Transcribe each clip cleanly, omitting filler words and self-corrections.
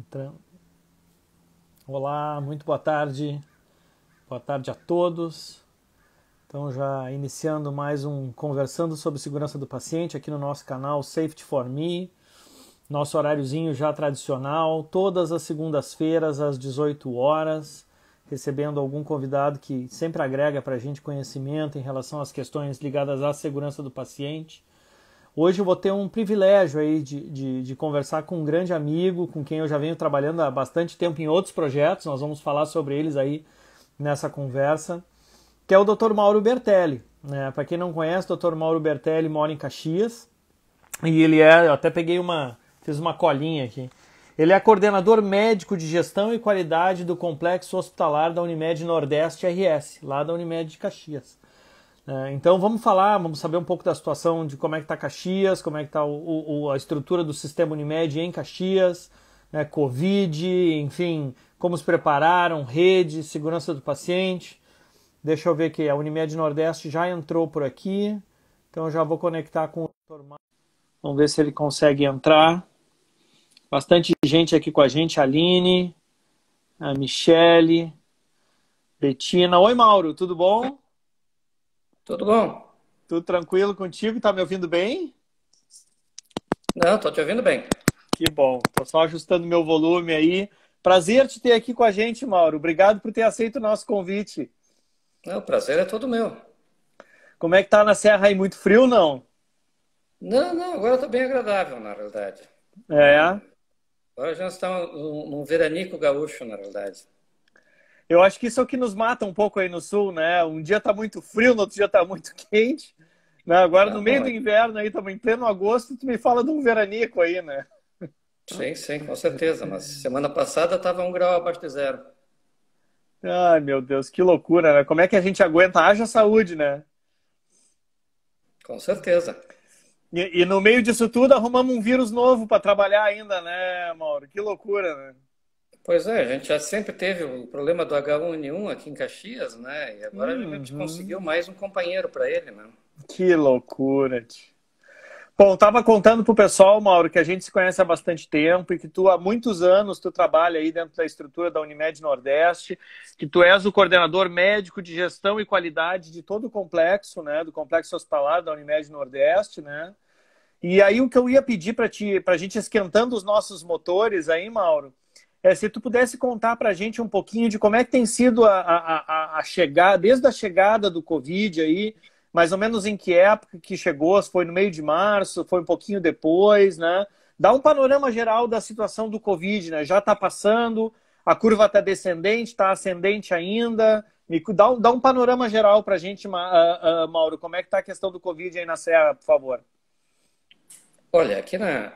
Entrando. Olá, muito boa tarde. Boa tarde a todos. Então, já iniciando mais um Conversando sobre Segurança do Paciente aqui no nosso canal Safety for Me. Nosso horáriozinho já tradicional, todas as segundas-feiras às 18 horas, recebendo algum convidado que sempre agrega para a gente conhecimento em relação às questões ligadas à segurança do paciente. Hoje eu vou ter um privilégio aí de conversar com um grande amigo, com quem eu já venho trabalhando há bastante tempo em outros projetos, nós vamos falar sobre eles aí nessa conversa, que é o Dr. Mauro Bertelli. Né? Para quem não conhece, o Dr. Mauro Bertelli mora em Caxias, e eu até fiz uma colinha aqui. Ele é coordenador médico de gestão e qualidade do complexo hospitalar da Unimed Nordeste RS, lá da Unimed de Caxias. Então vamos saber um pouco da situação de como é que está Caxias, como é que está a estrutura do sistema Unimed em Caxias, né, Covid, enfim, como se prepararam, rede, segurança do paciente. Deixa eu ver aqui, a Unimed Nordeste já entrou por aqui, então eu já vou conectar com o Dr. Mauro. Vamos ver se ele consegue entrar. Bastante gente aqui com a gente, a Aline, a Michele, Betina. Oi, Mauro, tudo bom? Tudo bom? Tudo tranquilo contigo? Tá me ouvindo bem? Não, tô te ouvindo bem. Que bom. Tô só ajustando meu volume aí. Prazer te ter aqui com a gente, Mauro. Obrigado por ter aceito o nosso convite. Não, o prazer é todo meu. Como é que tá na Serra aí? Muito frio, não? Não, agora tá bem agradável, na realidade. É. Agora já estamos num veranico gaúcho, na realidade. Eu acho que isso é o que nos mata um pouco aí no sul, né? Um dia tá muito frio, no outro dia tá muito quente. Né? Agora, no Não, meio bom, do inverno aí, estamos em pleno agosto, tu me fala de um veranico aí, né? sim, com certeza. Mas semana passada estava 1 grau abaixo de zero. Ai, meu Deus, que loucura, né? Como é que a gente aguenta? Haja saúde, né? Com certeza. E no meio disso tudo, arrumamos um vírus novo para trabalhar ainda, né, Mauro? Que loucura, né? Pois é, a gente já sempre teve o problema do H1N1 aqui em Caxias, né? E agora a gente Uhum. conseguiu mais um companheiro para ele, né? Que loucura, tio. Bom, tava contando pro pessoal, Mauro, que a gente se conhece há bastante tempo e que tu há muitos anos tu trabalha aí dentro da estrutura da Unimed Nordeste, que tu és o coordenador médico de gestão e qualidade de todo o complexo, né, do complexo hospitalar da Unimed Nordeste, né? E aí o que eu ia pedir para ti, para a gente esquentando os nossos motores aí, Mauro, é se tu pudesse contar para a gente um pouquinho de como é que tem sido a chegada, desde a chegada do Covid aí, mais ou menos em que época que chegou, se foi no meio de março, foi um pouquinho depois, né? Dá um panorama geral da situação do Covid, né? Já está passando, a curva está descendente, está ascendente ainda. Dá um panorama geral para a gente, Mauro, como é que está a questão do Covid aí na Serra, por favor. Olha,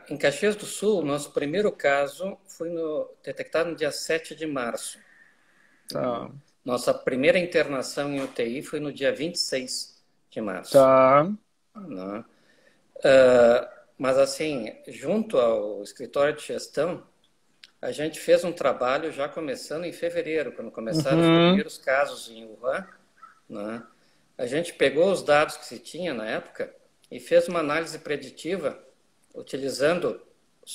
em Caxias do Sul, nosso primeiro caso foi detectado no dia 7 de março. Tá. Nossa primeira internação em UTI foi no dia 26 de março. Tá. Né? Mas assim, junto ao escritório de gestão, a gente fez um trabalho já começando em fevereiro, quando começaram os Uhum. primeiros casos em Wuhan. Né? A gente pegou os dados que se tinha na época e fez uma análise preditiva utilizando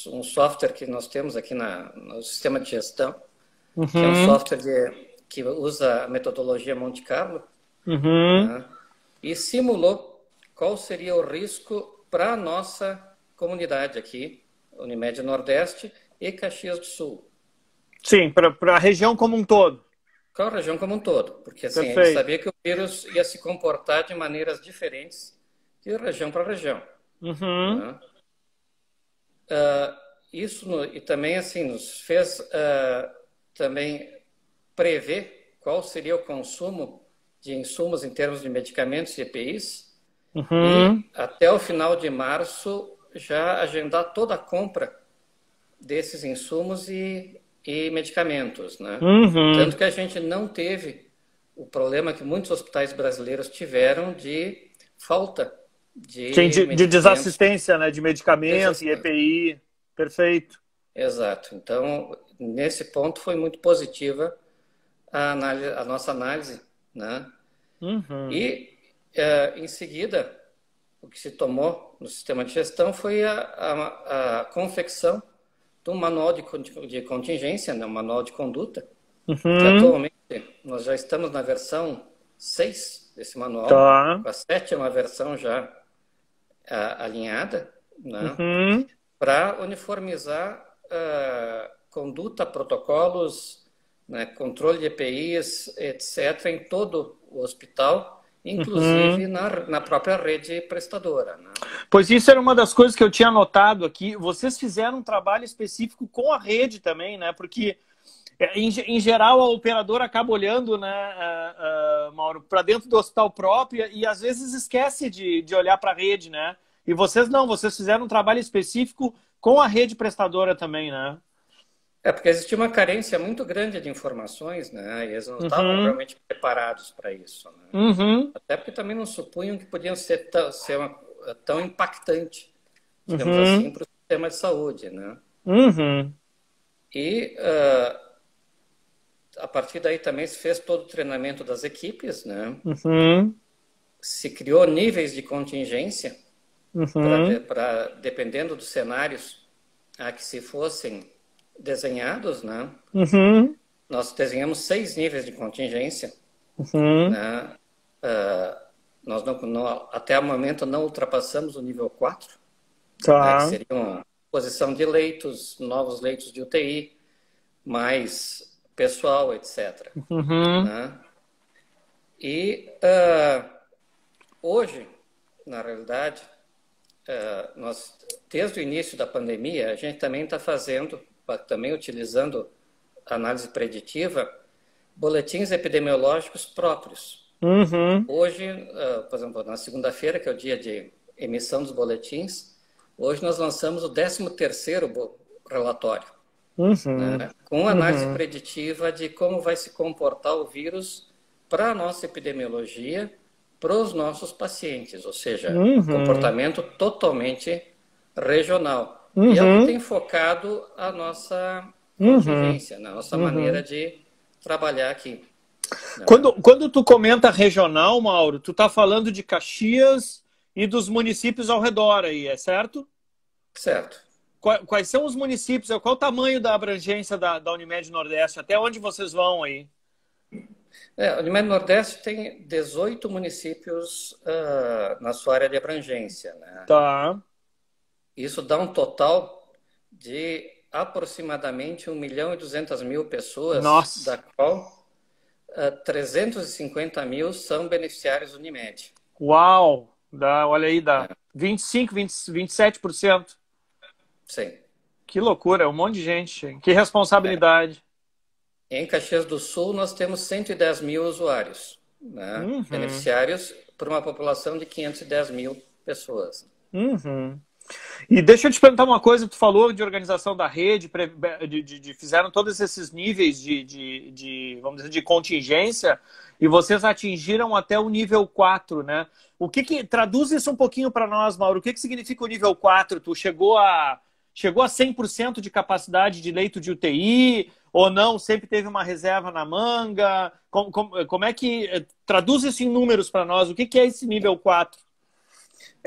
um software que nós temos aqui no sistema de gestão, que é um Uhum. software que usa a metodologia Monte Carlo, Uhum. né? E simulou qual seria o risco para a nossa comunidade aqui, Unimed Nordeste e Caxias do Sul. Sim, para a região como um todo. Qual a região como um todo, porque assim, a gente Perfeito. sabia que o vírus ia se comportar de maneiras diferentes de região para região. Uhum. Né? E também assim nos fez também prever qual seria o consumo de insumos em termos de medicamentos e EPIs Uhum. e até o final de março já agendar toda a compra desses insumos e medicamentos, né? Uhum. Tanto que a gente não teve o problema que muitos hospitais brasileiros tiveram de falta Sim, de de medicamentos. desassistência, né, de medicamento e EPI. Perfeito. Exato. Então, nesse ponto foi muito positiva a nossa análise, né? Uhum. E, em seguida, o que se tomou no sistema de gestão foi a confecção de um manual de contingência, né, um manual de conduta, que Uhum. atualmente nós já estamos na versão 6 desse manual, Tá. com a 7ª versão já alinhada, né, Uhum. para uniformizar conduta, protocolos, né, controle de EPIs, etc., em todo o hospital, inclusive Uhum. na própria rede prestadora. Né? Pois isso era uma das coisas que eu tinha anotado aqui. Vocês fizeram um trabalho específico com a rede também, né? Porque, em geral, a operadora acaba olhando, né, Mauro, para dentro do hospital próprio e às vezes esquece de olhar para a rede, né? E vocês não, vocês fizeram um trabalho específico com a rede prestadora também, né? Porque existia uma carência muito grande de informações, né? E eles não estavam Uhum. realmente preparados para isso, né? Uhum. Até porque também não supunham que podiam ser tão impactante, digamos assim, Uhum. para o sistema de saúde, né? Uhum. E a partir daí também se fez todo o treinamento das equipes, né? Uhum. Se criou níveis de contingência Uhum. para dependendo dos cenários a que se fossem desenhados, né? Uhum. Nós desenhamos 6 níveis de contingência, Uhum. né? Nós até o momento não ultrapassamos o nível 4, né? Que Tá. seriam posição de leitos, novos leitos de UTI, mais pessoal, etc. Uhum. Né? E hoje, na realidade, nós, desde o início da pandemia, a gente também está fazendo, também utilizando análise preditiva, boletins epidemiológicos próprios. Uhum. Hoje, por exemplo, na segunda-feira, que é o dia de emissão dos boletins, hoje nós lançamos o 13º relatório, né, Uhum. com análise Uhum. preditiva de como vai se comportar o vírus para a nossa epidemiologia, para os nossos pacientes, ou seja, Uhum. comportamento totalmente regional. E é o que Uhum. tem focado a nossa Uhum. contingência, né, a nossa maneira Uhum. de trabalhar aqui. Né? Quando tu comenta regional, Mauro, tu tá falando de Caxias e dos municípios ao redor aí, é certo? Certo. Quais são os municípios? Qual o tamanho da abrangência da Unimed Nordeste? Até onde vocês vão aí? O Unimed Nordeste tem 18 municípios na sua área de abrangência. Né? Tá. Isso dá um total de aproximadamente 1.200.000 pessoas, Nossa. da qual 350.000 são beneficiários Unimed. Uau. Olha aí, dá Né? 25, 20, 27%. Sim. Que loucura, é um monte de gente. Que É. responsabilidade. Em Caxias do Sul, nós temos 110.000 usuários, né? Uhum. Beneficiários por uma população de 510.000 pessoas. Uhum. E deixa eu te perguntar uma coisa, tu falou de organização da rede, fizeram todos esses níveis vamos dizer, de contingência, e vocês atingiram até o nível 4, né? Traduz isso um pouquinho para nós, Mauro, o que significa o nível 4? Tu chegou a 100% de capacidade de leito de UTI, ou não, sempre teve uma reserva na manga? Como é que, traduz isso em números para nós, o que é esse nível 4?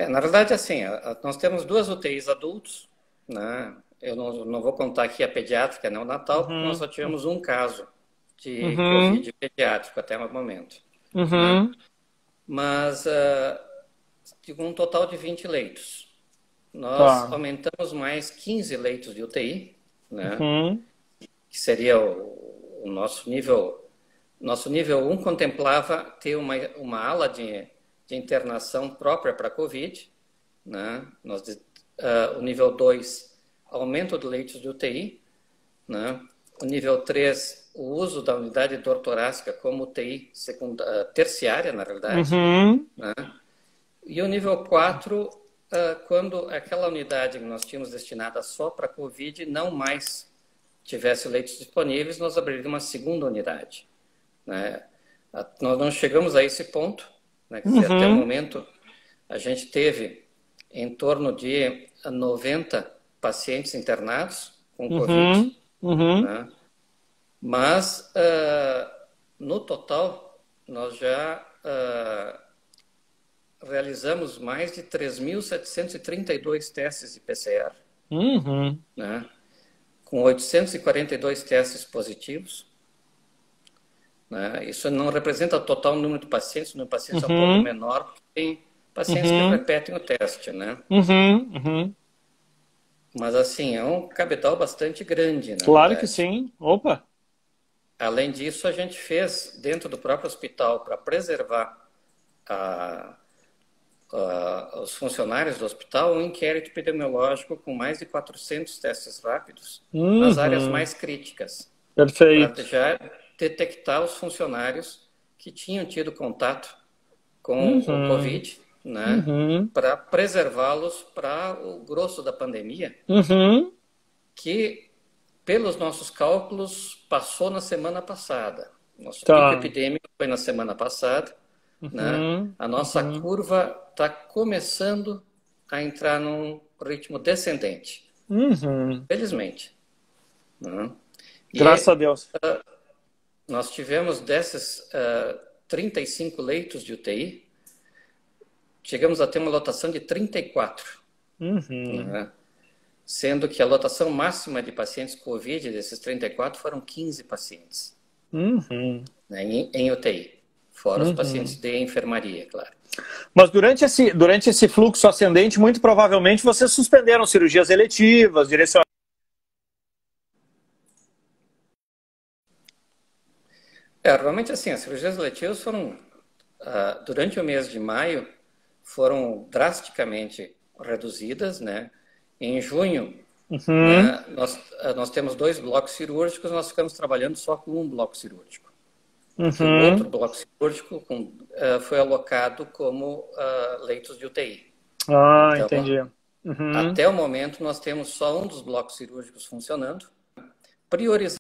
Na verdade, assim, nós temos 2 UTIs adultos, né? Eu não vou contar aqui a pediátrica neonatal, porque nós Uhum, só tivemos um caso de uhum, Covid pediátrico até o momento, né? uhum. Mas, de um total de 20 leitos. Nós Tá. aumentamos mais 15 leitos de UTI, né? Uhum. Que seria o nosso nível. Nosso nível 1 contemplava ter uma ala de internação própria para Covid, né? O nível 2, aumento de leitos de UTI, né? O nível 3, o uso da unidade de dor torácica como UTI terciária, na realidade, Uhum. né? E o nível 4, quando aquela unidade que nós tínhamos destinada só para Covid não mais tivesse leitos disponíveis, nós abriríamos uma segunda unidade. Né? Nós não chegamos a esse ponto, né? Quer dizer, até o Uhum. momento a gente teve em torno de 90 pacientes internados com Covid, Uhum. Uhum. né? Mas no total nós já realizamos mais de 3.732 testes de PCR, Uhum. né? com 842 testes positivos, né? Isso não representa o total número de pacientes, o número de pacientes é um pouco menor, porque tem pacientes que repetem o teste, né? Mas assim, é um cabedal bastante grande, na Claro que verdade. sim. Opa! Além disso, a gente fez, dentro do próprio hospital, para preservar a, os funcionários do hospital, um inquérito epidemiológico com mais de 400 testes rápidos nas áreas mais críticas, para Perfeito. já detectar os funcionários que tinham tido contato com o Covid, né, para preservá-los para o grosso da pandemia, que, pelos nossos cálculos, passou na semana passada. Nosso pico Tá. epidêmico foi na semana passada, né? A nossa curva está começando a entrar num ritmo descendente, felizmente, né? Graças a E Deus. nós tivemos desses 35 leitos de UTI, chegamos a ter uma lotação de 34, né? Sendo que a lotação máxima de pacientes COVID desses 34 foram 15 pacientes, né, em UTI, fora os pacientes de enfermaria, claro. Mas durante esse fluxo ascendente, muito provavelmente vocês suspenderam cirurgias eletivas, direcionaram. Realmente assim, as cirurgias eletivas foram, durante o mês de maio, foram drasticamente reduzidas, né? Em junho, né, nós temos 2 blocos cirúrgicos, nós ficamos trabalhando só com um bloco cirúrgico. Porque o outro bloco cirúrgico foi alocado como leitos de UTI. Ah, Então, entendi. até o momento, nós temos só um dos blocos cirúrgicos funcionando, priorizando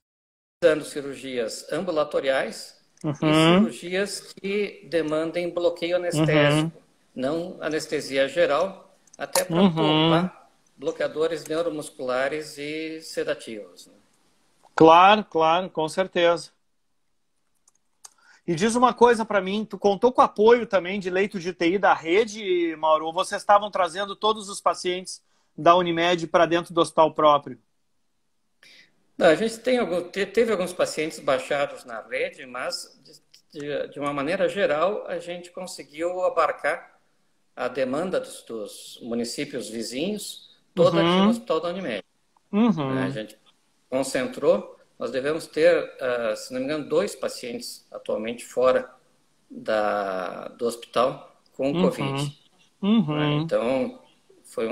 cirurgias ambulatoriais e cirurgias que demandem bloqueio anestésico, não anestesia geral, até para poupar bloqueadores neuromusculares e sedativos, né? Claro, claro, com certeza. E diz uma coisa para mim, tu contou com o apoio também de leito de UTI da rede, Mauro, ou vocês estavam trazendo todos os pacientes da Unimed para dentro do hospital próprio? Não, a gente teve alguns pacientes baixados na rede, mas de uma maneira geral a gente conseguiu abarcar a demanda dos municípios vizinhos toda aqui no Hospital da Unimed. A gente concentrou, nós devemos ter, se não me engano, 2 pacientes atualmente fora do hospital com Covid. Então, foi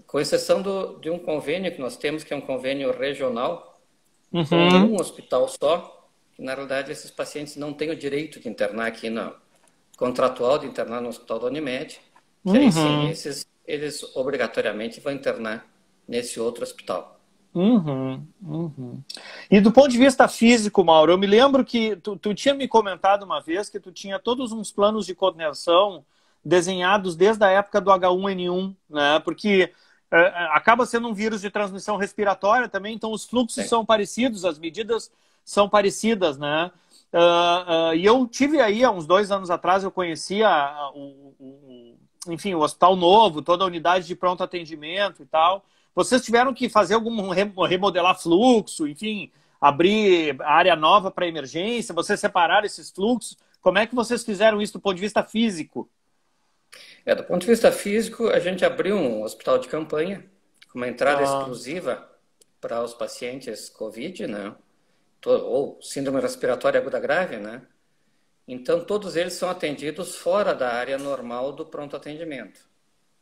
com exceção de um convênio que nós temos, que é um convênio regional, com um hospital só, que na realidade esses pacientes não têm o direito de internar aqui, não. Contratual de internar no Hospital da Unimed, que aí sim, eles obrigatoriamente vão internar nesse outro hospital. E do ponto de vista físico, Mauro, eu me lembro que tu tinha me comentado uma vez que tu tinha todos uns planos de contenção desenhados desde a época do H1N1, né? Porque acaba sendo um vírus de transmissão respiratória também, então os fluxos são parecidos, as medidas são parecidas, né? E eu tive aí, há uns 2 anos atrás, eu conhecia enfim, o Hospital Novo, toda a unidade de pronto atendimento e tal. Vocês tiveram que fazer algum remodelar fluxo, enfim, abrir área nova para emergência, vocês separaram esses fluxos? Como é que vocês fizeram isso do ponto de vista físico? Do ponto de vista físico, a gente abriu um hospital de campanha com uma entrada exclusiva para os pacientes COVID, né? Ou síndrome respiratória aguda grave, né? Então, todos eles são atendidos fora da área normal do pronto atendimento,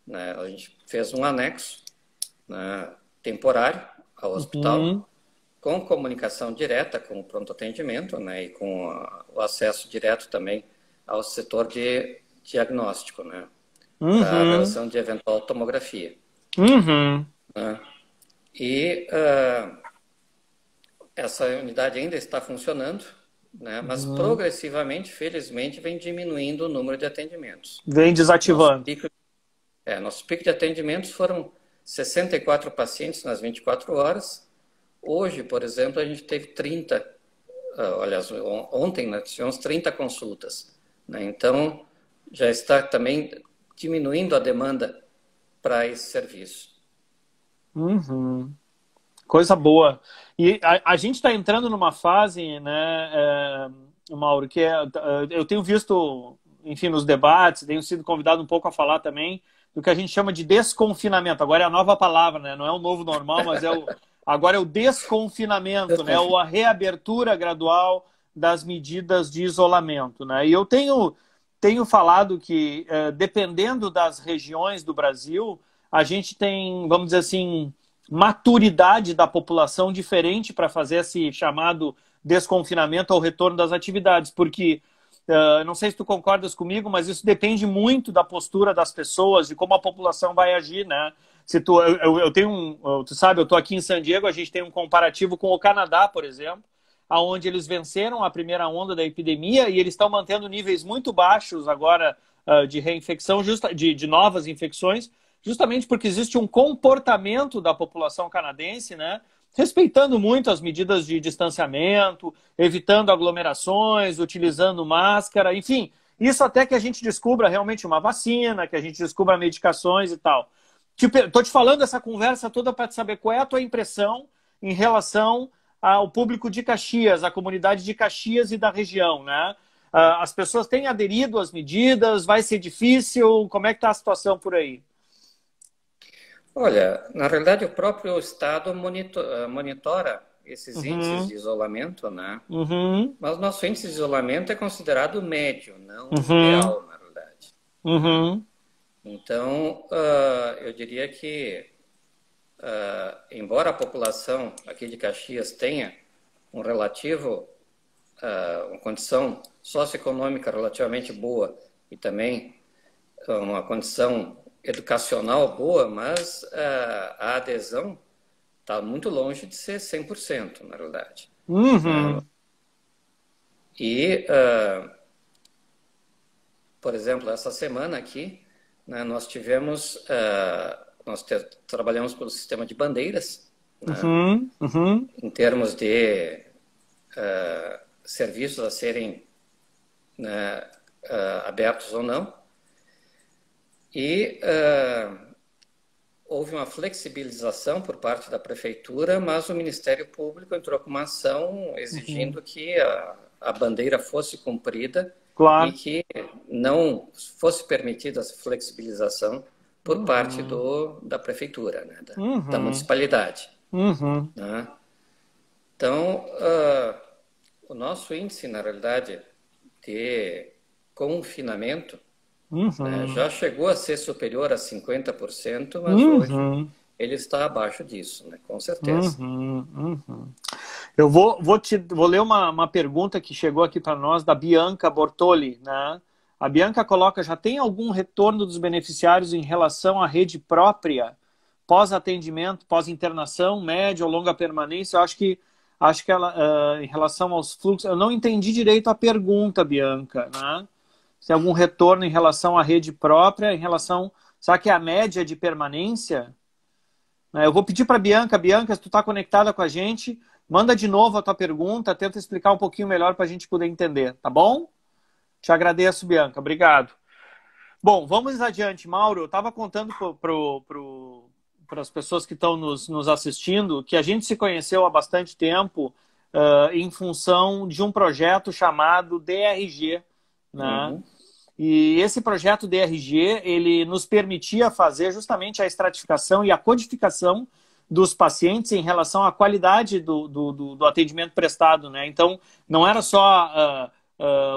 né? A gente fez um anexo, né, temporário ao hospital, com comunicação direta com o pronto atendimento, né? E com o acesso direto também ao setor de diagnóstico, né? Para a realização de eventual tomografia. Né? E essa unidade ainda está funcionando, né? Mas progressivamente, felizmente, vem diminuindo o número de atendimentos. Vem desativando. Nosso pico de atendimentos foram 64 pacientes nas 24 horas. Hoje, por exemplo, a gente teve 30, aliás, ontem nós tivemos 30 consultas, né? Então, já está também diminuindo a demanda para esse serviço. Coisa boa. E a gente está entrando numa fase, né, Mauro, que eu tenho visto, enfim, nos debates, tenho sido convidado um pouco a falar também do que a gente chama de desconfinamento. Agora é a nova palavra, né? Não é o novo normal, mas agora é o desconfinamento, né? Ou a reabertura gradual das medidas de isolamento, né? E eu tenho falado que, dependendo das regiões do Brasil, a gente tem, vamos dizer assim, maturidade da população diferente para fazer esse chamado desconfinamento ou retorno das atividades, porque não sei se tu concordas comigo, mas isso depende muito da postura das pessoas, de como a população vai agir, né? Se tu, eu tenho tu sabe, eu estou aqui em San Diego, a gente tem um comparativo com o Canadá, por exemplo, aonde eles venceram a primeira onda da epidemia e eles estão mantendo níveis muito baixos agora de reinfecção, de novas infecções, justamente porque existe um comportamento da população canadense, né, respeitando muito as medidas de distanciamento, evitando aglomerações, utilizando máscara, enfim, isso até que a gente descubra realmente uma vacina, que a gente descubra medicações e tal. Estou te falando essa conversa toda para saber qual é a tua impressão em relação ao público de Caxias, à comunidade de Caxias e da região, né? As pessoas têm aderido às medidas, vai ser difícil, como é que está a situação por aí? Olha, na realidade o próprio Estado monitora esses índices Uhum, de isolamento, né? uhum, Mas nosso índice de isolamento é considerado médio, não uhum, ideal, na realidade. Né? uhum, Então, eu diria que, embora a população aqui de Caxias tenha um relativo, uma condição socioeconômica relativamente boa e também uma condição educacional boa, mas a adesão está muito longe de ser 100%, na realidade. Né? uhum, E, por exemplo, essa semana aqui, né, nós tivemos, trabalhamos pelo sistema de bandeiras, né, uhum, uhum, em termos de serviços a serem, né, abertos ou não. E houve uma flexibilização por parte da prefeitura, mas o Ministério Público entrou com uma ação uhum. exigindo que a bandeira fosse cumprida e Claro. que não fosse permitida essa flexibilização por parte Uhum, da prefeitura, né, da uhum, municipalidade. uhum, Né? Então, o nosso índice, na realidade, de confinamento, né, uhum, já chegou a ser superior a 50%, mas hoje uhum, ele está abaixo disso, né, com certeza. uhum, uhum. Eu vou ler uma pergunta que chegou aqui para nós da Bianca Bortoli, né? A Bianca coloca: já tem algum retorno dos beneficiários em relação à rede própria, pós-atendimento, pós-internação, média ou longa permanência? Eu acho que ela, em relação aos fluxos, eu não entendi direito a pergunta, Bianca, né? Se tem algum retorno em relação à rede própria, em relação, será que é a média de permanência? Eu vou pedir para a Bianca. Bianca, se tu está conectada com a gente, manda de novo a tua pergunta, tenta explicar um pouquinho melhor para a gente poder entender, tá bom? Te agradeço, Bianca. Obrigado. Bom, vamos adiante, Mauro. Eu estava contando para as pessoas que estão nos assistindo que a gente se conheceu há bastante tempo em função de um projeto chamado DRG, né? Uhum. E esse projeto DRG, ele nos permitia fazer justamente a estratificação e a codificação dos pacientes em relação à qualidade do atendimento prestado, né? Então, não era só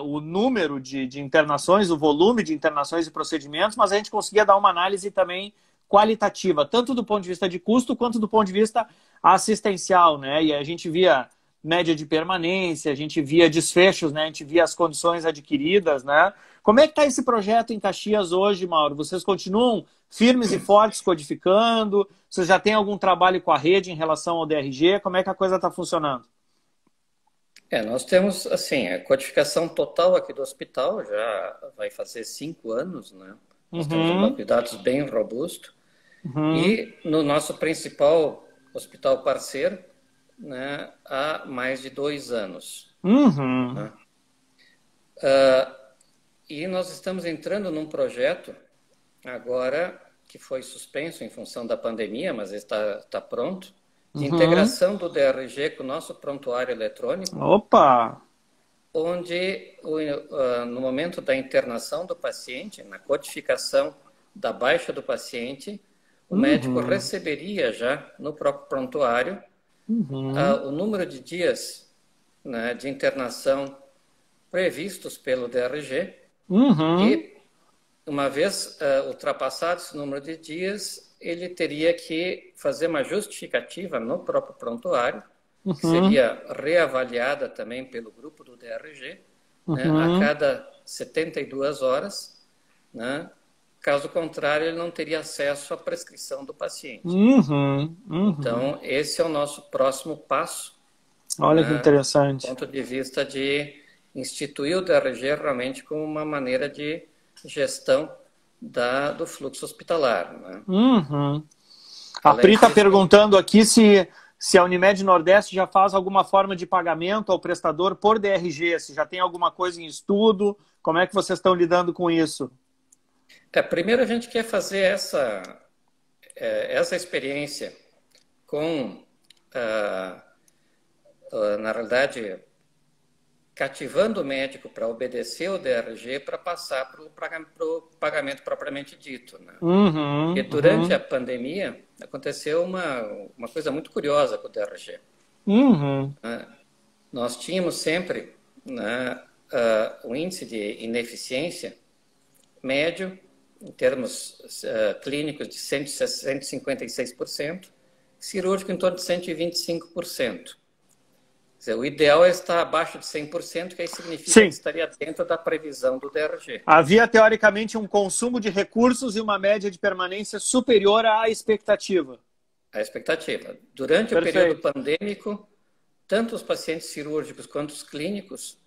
o número de internações, o volume de internações e procedimentos, mas a gente conseguia dar uma análise também qualitativa, tanto do ponto de vista de custo, quanto do ponto de vista assistencial, né? E a gente via média de permanência, a gente via desfechos, né? A gente via as condições adquiridas, né? Como é que está esse projeto em Caxias hoje, Mauro? Vocês continuam firmes e fortes codificando? Vocês já têm algum trabalho com a rede em relação ao DRG? Como é que a coisa está funcionando? Nós temos, assim, a codificação total aqui do hospital já vai fazer 5 anos, né? Nós temos um banco Uhum, de dados bem robusto. uhum, E no nosso principal hospital parceiro, né, há mais de 2 anos. uhum, Né? E nós estamos entrando num projeto agora que foi suspenso em função da pandemia, mas está pronto, de Uhum. integração do DRG com o nosso prontuário eletrônico, Opa! onde no momento da internação do paciente, na codificação da baixa do paciente, o médico Uhum. receberia já no próprio prontuário Uhum. o número de dias, né, de internação previstos pelo DRG Uhum. e, uma vez ultrapassado esse número de dias, ele teria que fazer uma justificativa no próprio prontuário, que Uhum. seria reavaliada também pelo grupo do DRG, né, a Uhum. cada 72 horas, né? Caso contrário, ele não teria acesso à prescrição do paciente. Uhum. Uhum. Então, esse é o nosso próximo passo, Olha que né, do interessante. ponto de vista de instituir o DRG realmente como uma maneira de gestão do fluxo hospitalar. Né? Uhum. A Além Pri está disso, perguntando aqui se a Unimed Nordeste já faz alguma forma de pagamento ao prestador por DRG, se já tem alguma coisa em estudo, como é que vocês estão lidando com isso? primeiro a gente quer fazer essa experiência com, ah, na realidade, cativando o médico para obedecer o DRG para passar para o pagamento propriamente dito. Né? Porque Uhum, durante a uhum, pandemia aconteceu uma coisa muito curiosa com o DRG. uhum. Né? Nós tínhamos sempre, né, um índice de ineficiência médio, em termos clínicos, de 156%, cirúrgico em torno de 125%. Quer dizer, o ideal é estar abaixo de 100%, que aí significa que Sim, estaria dentro da previsão do DRG. havia teoricamente um consumo de recursos e uma média de permanência superior à expectativa. A expectativa. Durante o período Perfeito. pandêmico, tanto os pacientes cirúrgicos quanto os clínicos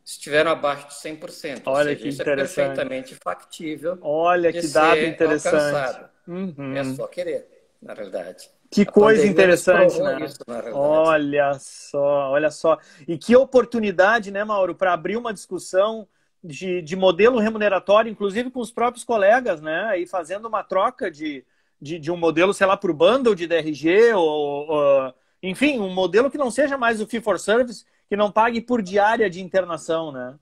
estiveram abaixo de 100%, ou Olha seja, que isso é interessante. perfeitamente factível Olha de que dado ser interessante. alcançado. É Uhum. só querer, na realidade. Que A coisa pandemia nos interessante, provou né? isso, na realidade. Olha só, olha só. E que oportunidade, né, Mauro, para abrir uma discussão de modelo remuneratório, inclusive com os próprios colegas, né? E fazendo uma troca de um modelo, sei lá, por bundle de DRG, enfim, um modelo que não seja mais o fee for service, que não pague por diária de internação, né?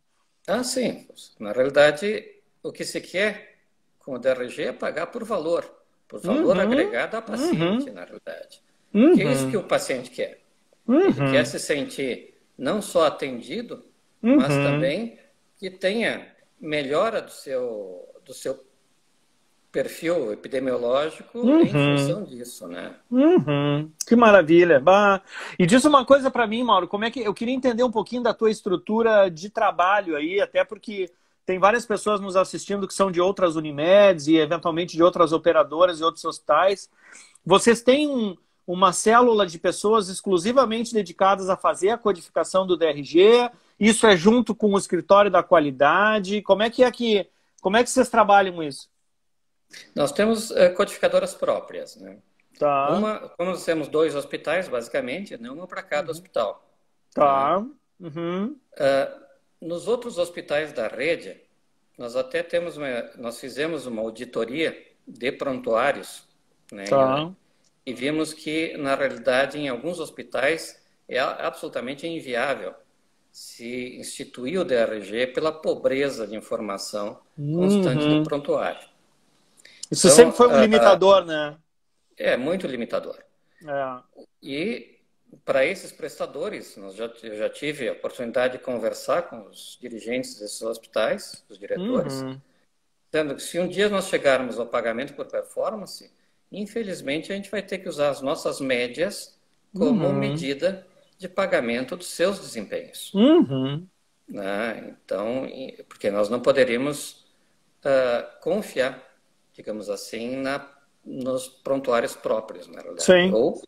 Ah, sim. Na realidade, o que se quer com o DRG é pagar por valor Uhum, agregado à paciente, uhum, na realidade. Porque é isso que uhum, o paciente quer. Ele quer uhum, se sentir não só atendido, mas uhum. também que tenha melhora do seu perfil epidemiológico em Uhum. função disso, né? Uhum, que maravilha. Bah. E diz uma coisa para mim, Mauro, como é que eu queria entender um pouquinho da tua estrutura de trabalho aí, até porque tem várias pessoas nos assistindo que são de outras Unimeds e eventualmente de outras operadoras e outros hospitais. Vocês têm uma célula de pessoas exclusivamente dedicadas a fazer a codificação do DRG? Isso é junto com o escritório da qualidade? Como é que vocês trabalham isso? Nós temos codificadoras próprias, né? Tá. Como nós temos dois hospitais, basicamente, né? Uma para cada Uhum. hospital, né? Tá. Uhum. Nos outros hospitais da rede, nós fizemos uma auditoria de prontuários, né? Tá. E vimos que, na realidade, em alguns hospitais é absolutamente inviável se instituir o DRG pela pobreza de informação constante do Uhum. prário. Isso sempre Então, foi um limitador, né? é muito limitador. É. E para esses prestadores, eu já tive a oportunidade de conversar com os dirigentes desses hospitais, os diretores, Uhum. sendo que se um dia nós chegarmos ao pagamento por performance, infelizmente a gente vai ter que usar as nossas médias como Uhum. medida de pagamento dos seus desempenhos. Uhum. Né? Então, porque nós não poderíamos confiar, digamos assim, nos prontuários próprios, na realidade. Sim. Ou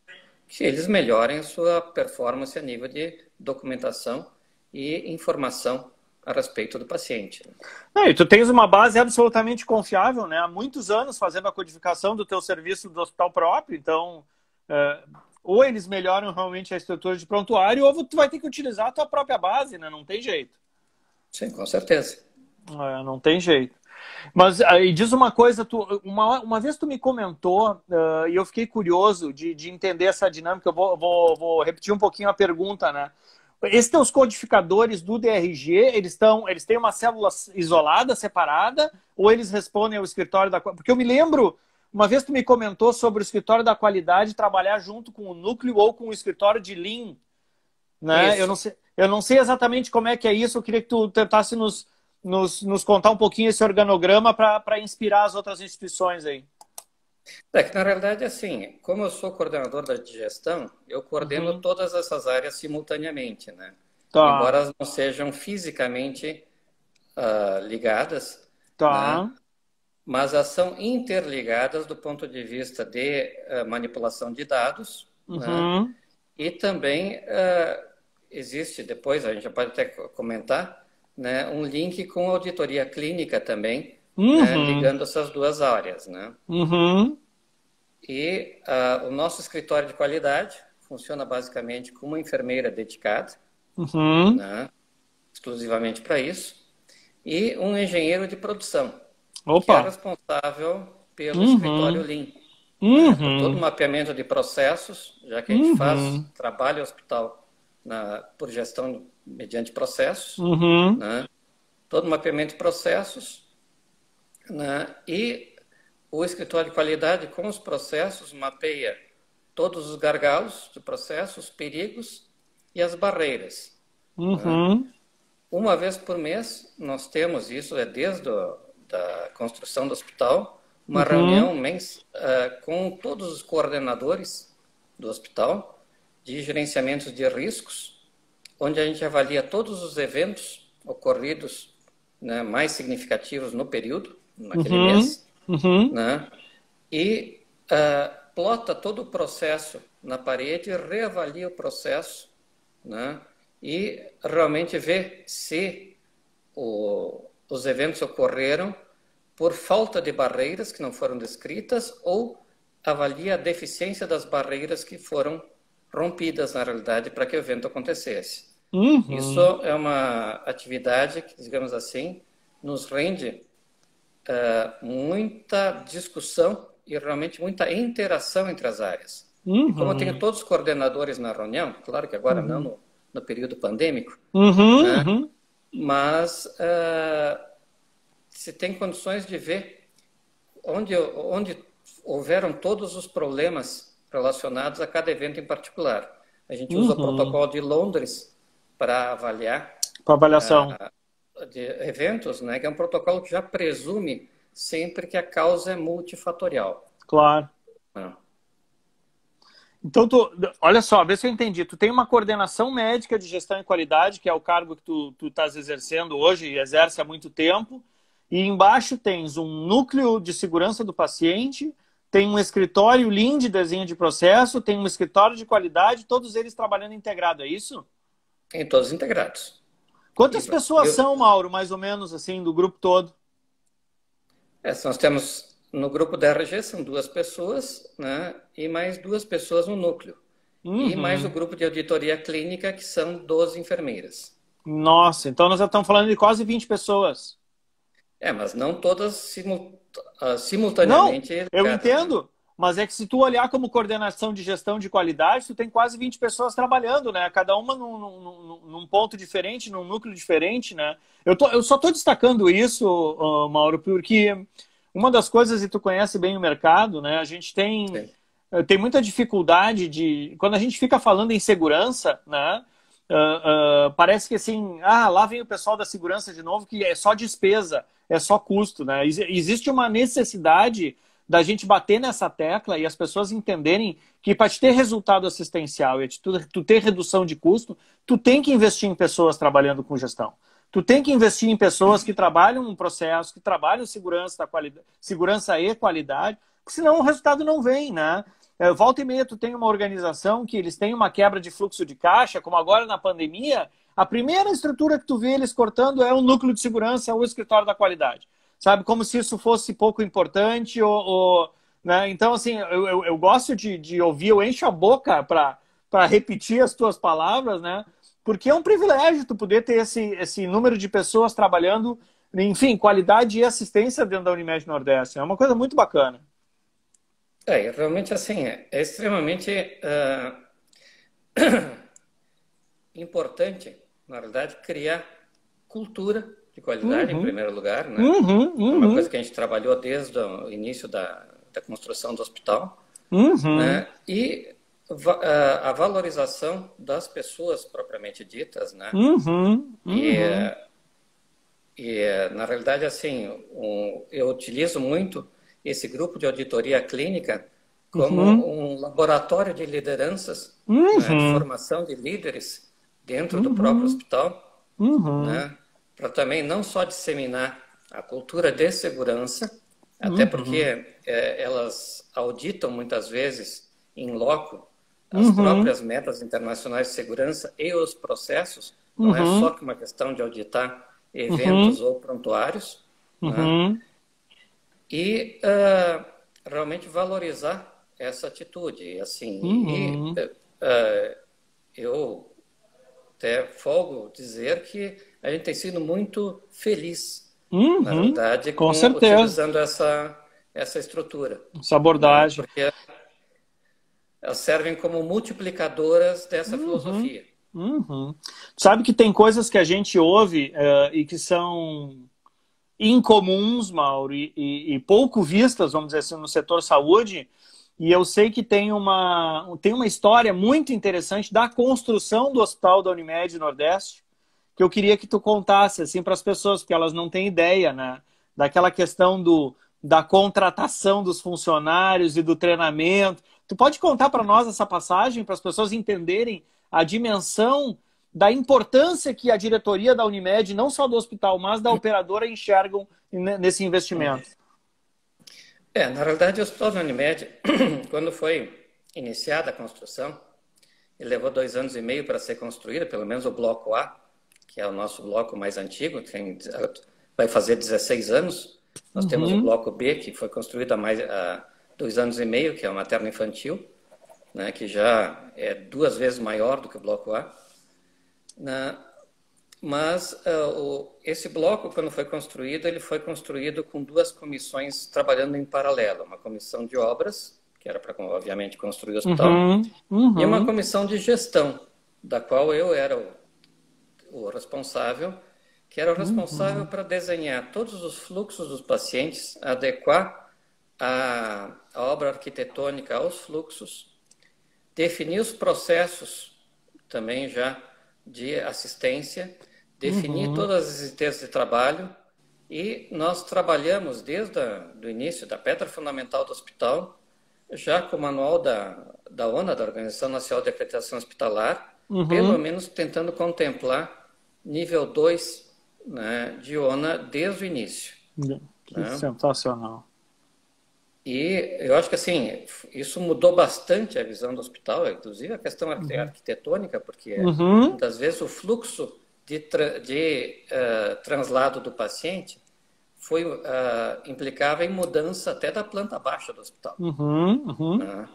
que eles melhorem a sua performance a nível de documentação e informação a respeito do paciente. Não, e tu tens uma base absolutamente confiável, né? Há muitos anos fazendo a codificação do teu serviço do hospital próprio, então ou eles melhoram realmente a estrutura de prontuário, ou tu vai ter que utilizar a tua própria base, né? Não tem jeito. Sim, com certeza. Não tem jeito. Mas aí diz uma coisa, uma vez tu me comentou, e eu fiquei curioso de entender essa dinâmica, eu vou repetir um pouquinho a pergunta, né? Esses teus codificadores do DRG, eles têm uma célula isolada, separada, ou eles respondem ao escritório da... Porque eu me lembro, uma vez tu me comentou sobre o escritório da qualidade trabalhar junto com o núcleo ou com o escritório de Lean, né? Isso. Eu não sei exatamente como é que é isso, eu queria que tu tentasse nos contar um pouquinho esse organograma para inspirar as outras instituições aí. É que, na realidade, assim, como eu sou coordenador da gestão, eu coordeno Uhum. todas essas áreas simultaneamente, né? Embora Tá, elas não sejam fisicamente ligadas, né? tá. Mas elas são interligadas do ponto de vista de manipulação de dados, né? Uhum. E também existe, depois a gente já pode até comentar, né, um link com a auditoria clínica também, né, Uhum. ligando essas duas áreas, né? Uhum. E o nosso escritório de qualidade funciona basicamente com uma enfermeira dedicada, Uhum. né, exclusivamente para isso, e um engenheiro de produção, que é Opa. responsável pelo escritório Uhum. Lean, né, por todo o Uhum. mapeamento de processos, já que a gente faz Uhum. trabalho no hospital por gestão mediante processos, Uhum. né, todo o mapeamento de processos, né, e o escritório de qualidade com os processos mapeia todos os gargalos de processos, os perigos e as barreiras, né? Uhum. Uma vez por mês, nós temos isso, desde da construção do hospital, uma reunião Uhum. com todos os coordenadores do hospital de gerenciamentos de riscos, onde a gente avalia todos os eventos ocorridos, né, mais significativos no período, naquele Uhum. mês, Uhum. né, e plota todo o processo na parede, reavalia o processo, né, e realmente vê se os eventos ocorreram por falta de barreiras que não foram descritas ou avalia a deficiência das barreiras que foram rompidas, na realidade, para que o evento acontecesse. Isso Uhum. é uma atividade que, digamos assim, nos rende muita discussão e realmente muita interação entre as áreas. E como eu tenho Uhum. todos os coordenadores na reunião, claro que agora não Uhum. no período pandêmico, Uhum. né? Uhum. Mas se tem condições de ver onde houveram todos os problemas relacionados a cada evento em particular. A gente usa o Uhum. protocolo de Londres para avaliar Com avaliação. de eventos, né, que é um protocolo que já presume sempre que a causa é multifatorial. Claro. Né? Então, olha só, vê se eu entendi. Tu tem uma coordenação médica de gestão e qualidade, que é o cargo que tu estás exercendo hoje e exerce há muito tempo. E embaixo tens um núcleo de segurança do paciente, tem um escritório Lean de desenho de processo, tem um escritório de qualidade, todos eles trabalhando integrado, é isso? Em todos integrados. E, Quantas pessoas são, Mauro, mais ou menos, assim, do grupo todo? nós temos no grupo da RG são 2 pessoas, né, e mais 2 pessoas no núcleo. E mais o Uhum. grupo de auditoria clínica, que são 12 enfermeiras. Nossa, então nós já estamos falando de quase 20 pessoas. Mas não todas Não, simultaneamente eu ligadas, né? entendo, mas é que se tu olhar como coordenação de gestão de qualidade, tu tem quase 20 pessoas trabalhando, né? Cada uma num ponto diferente, num núcleo diferente, né? Eu só estou destacando isso, Mauro, porque uma das coisas, e tu conhece bem o mercado, né? A gente Sim. tem muita dificuldade de... Quando a gente fica falando em segurança, né? Parece que assim, lá vem o pessoal da segurança de novo, que é só despesa, é só custo, né? Existe uma necessidade da gente bater nessa tecla e as pessoas entenderem que para te ter resultado assistencial e tu ter redução de custo, tu tem que investir em pessoas trabalhando com gestão. Tu tem que investir em pessoas que trabalham um processo, que trabalham segurança e qualidade, porque senão o resultado não vem, né? Volta e meia, tu tem uma organização que eles têm uma quebra de fluxo de caixa, como agora na pandemia, a primeira estrutura que tu vê eles cortando é o núcleo de segurança ou o escritório da qualidade. Sabe? Como se isso fosse pouco importante né? Então, assim, eu gosto de ouvir, eu encho a boca para repetir as tuas palavras, né? Porque é um privilégio tu poder ter esse número de pessoas trabalhando enfim, qualidade e assistência dentro da Unimed Nordeste. É uma coisa muito bacana. Realmente assim, é extremamente importante, na verdade, criar cultura de qualidade, em Uhum, primeiro lugar, né? uhum, É uma coisa uhum, que a gente trabalhou desde o início da construção do hospital, uhum, né? E a valorização das pessoas propriamente ditas, né? uhum, E, uhum, na realidade, assim, eu utilizo muito esse grupo de auditoria clínica como uhum, um laboratório de lideranças, né? De uhum, formação de líderes dentro do próprio uhum, hospital, uhum, né? Para também não só disseminar a cultura de segurança, até uhum, porque elas auditam muitas vezes em loco as uhum, próprias metas internacionais de segurança e os processos. Não é só uhum, que uma questão de auditar eventos uhum, ou prontuários, né? uhum, E realmente valorizar essa atitude. E, assim, uhum, eu até folgo dizer que a gente tem sido muito feliz, na uhum, verdade, com com certeza. utilizando essa estrutura, Essa né? abordagem. Porque elas servem como multiplicadoras dessa Uhum, filosofia. uhum. Sabe que tem coisas que a gente ouve e que são incomuns, Mauro, e pouco vistas, vamos dizer assim, no setor saúde. E eu sei que tem uma história muito interessante da construção do Hospital da Unimed Nordeste, que eu queria que tu contasse assim para as pessoas, porque elas não têm ideia, né? Daquela questão da contratação dos funcionários e do treinamento. Tu pode contar para nós essa passagem para as pessoas entenderem a dimensão da importância que a diretoria da Unimed, não só do hospital, mas da operadora, enxergam nesse investimento? Na realidade, o Hospital da Unimed, quando foi iniciada a construção, ele levou 2 anos e meio para ser construído, pelo menos o bloco A, que é o nosso bloco mais antigo, vai fazer 16 anos. Nós temos o Uhum, bloco B, que foi construído há 2 anos e meio, que é o materno-infantil, né, que já é 2 vezes maior do que o bloco A. Mas esse bloco, quando foi construído, ele foi construído com duas comissões trabalhando em paralelo. Uma comissão de obras, que era para, obviamente, construir o hospital, uhum, e uma uhum, comissão de gestão, da qual eu era o responsável, que era o responsável uhum, para desenhar todos os fluxos dos pacientes, adequar a obra arquitetônica aos fluxos, definir os processos também já de assistência, definir uhum, todas as ideias de trabalho, e nós trabalhamos desde o início da pedra fundamental do hospital, já com o manual da ONA, da Organização Nacional de Acreditação Hospitalar, pelo uhum. menos tentando contemplar nível 2, né, de ONA desde o início, Que né? sensacional. E eu acho que assim, isso mudou bastante a visão do hospital, inclusive a questão Uhum. arquitetônica, porque Uhum. muitas vezes o fluxo de translado do paciente implicava em mudança até da planta baixa do hospital, Uhum. Uhum. né?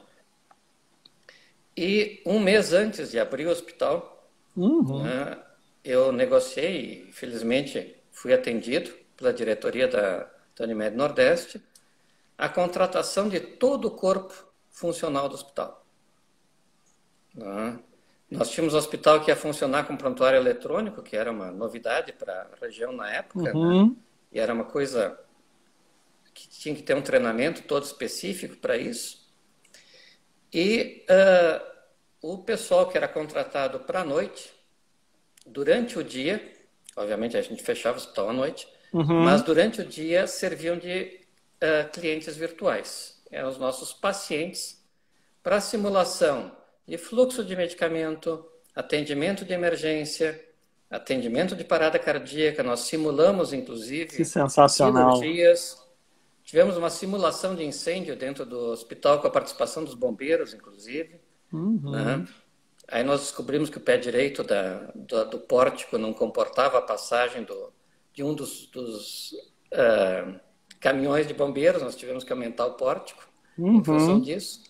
E um mês antes de abrir o hospital, Uhum. né, eu negociei, e felizmente fui atendido pela diretoria da Unimed Nordeste, a contratação de todo o corpo funcional do hospital, né? Nós tínhamos um hospital que ia funcionar com prontuário eletrônico, que era uma novidade para a região na época, né? Uhum. E era uma coisa que tinha que ter um treinamento todo específico para isso. E o pessoal que era contratado para a noite, durante o dia, obviamente a gente fechava o hospital à noite, mas Uhum. durante o dia serviam de clientes virtuais. Eram os nossos pacientes para simulação de fluxo de medicamento, atendimento de emergência, atendimento de parada cardíaca. Nós simulamos, Que inclusive, sensacional. cirurgias. Tivemos uma simulação de incêndio dentro do hospital com a participação dos bombeiros, inclusive, né? Uhum. Aí nós descobrimos que o pé direito do pórtico não comportava a passagem de um dos caminhões de bombeiros. Nós tivemos que aumentar o pórtico em função Uhum. disso,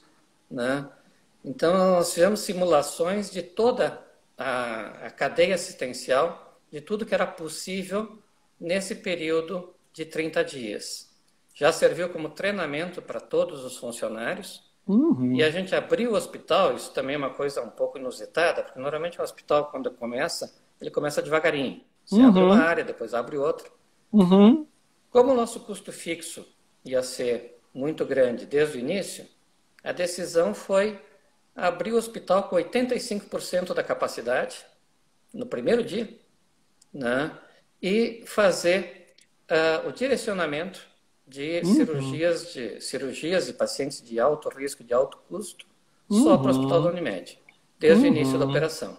né? Então, nós fizemos simulações de toda a cadeia assistencial, de tudo que era possível nesse período de 30 dias. Já serviu como treinamento para todos os funcionários. E a gente abriu o hospital, isso também é uma coisa um pouco inusitada, porque normalmente o hospital, quando começa, ele começa devagarinho. Você abre uma área, depois abre outra. Como o nosso custo fixo ia ser muito grande desde o início, a decisão foi abrir o hospital com 85% da capacidade no primeiro dia, né? E fazer o direcionamento de cirurgias de pacientes de alto risco, de alto custo, só para o Hospital da Unimed, desde o início da operação.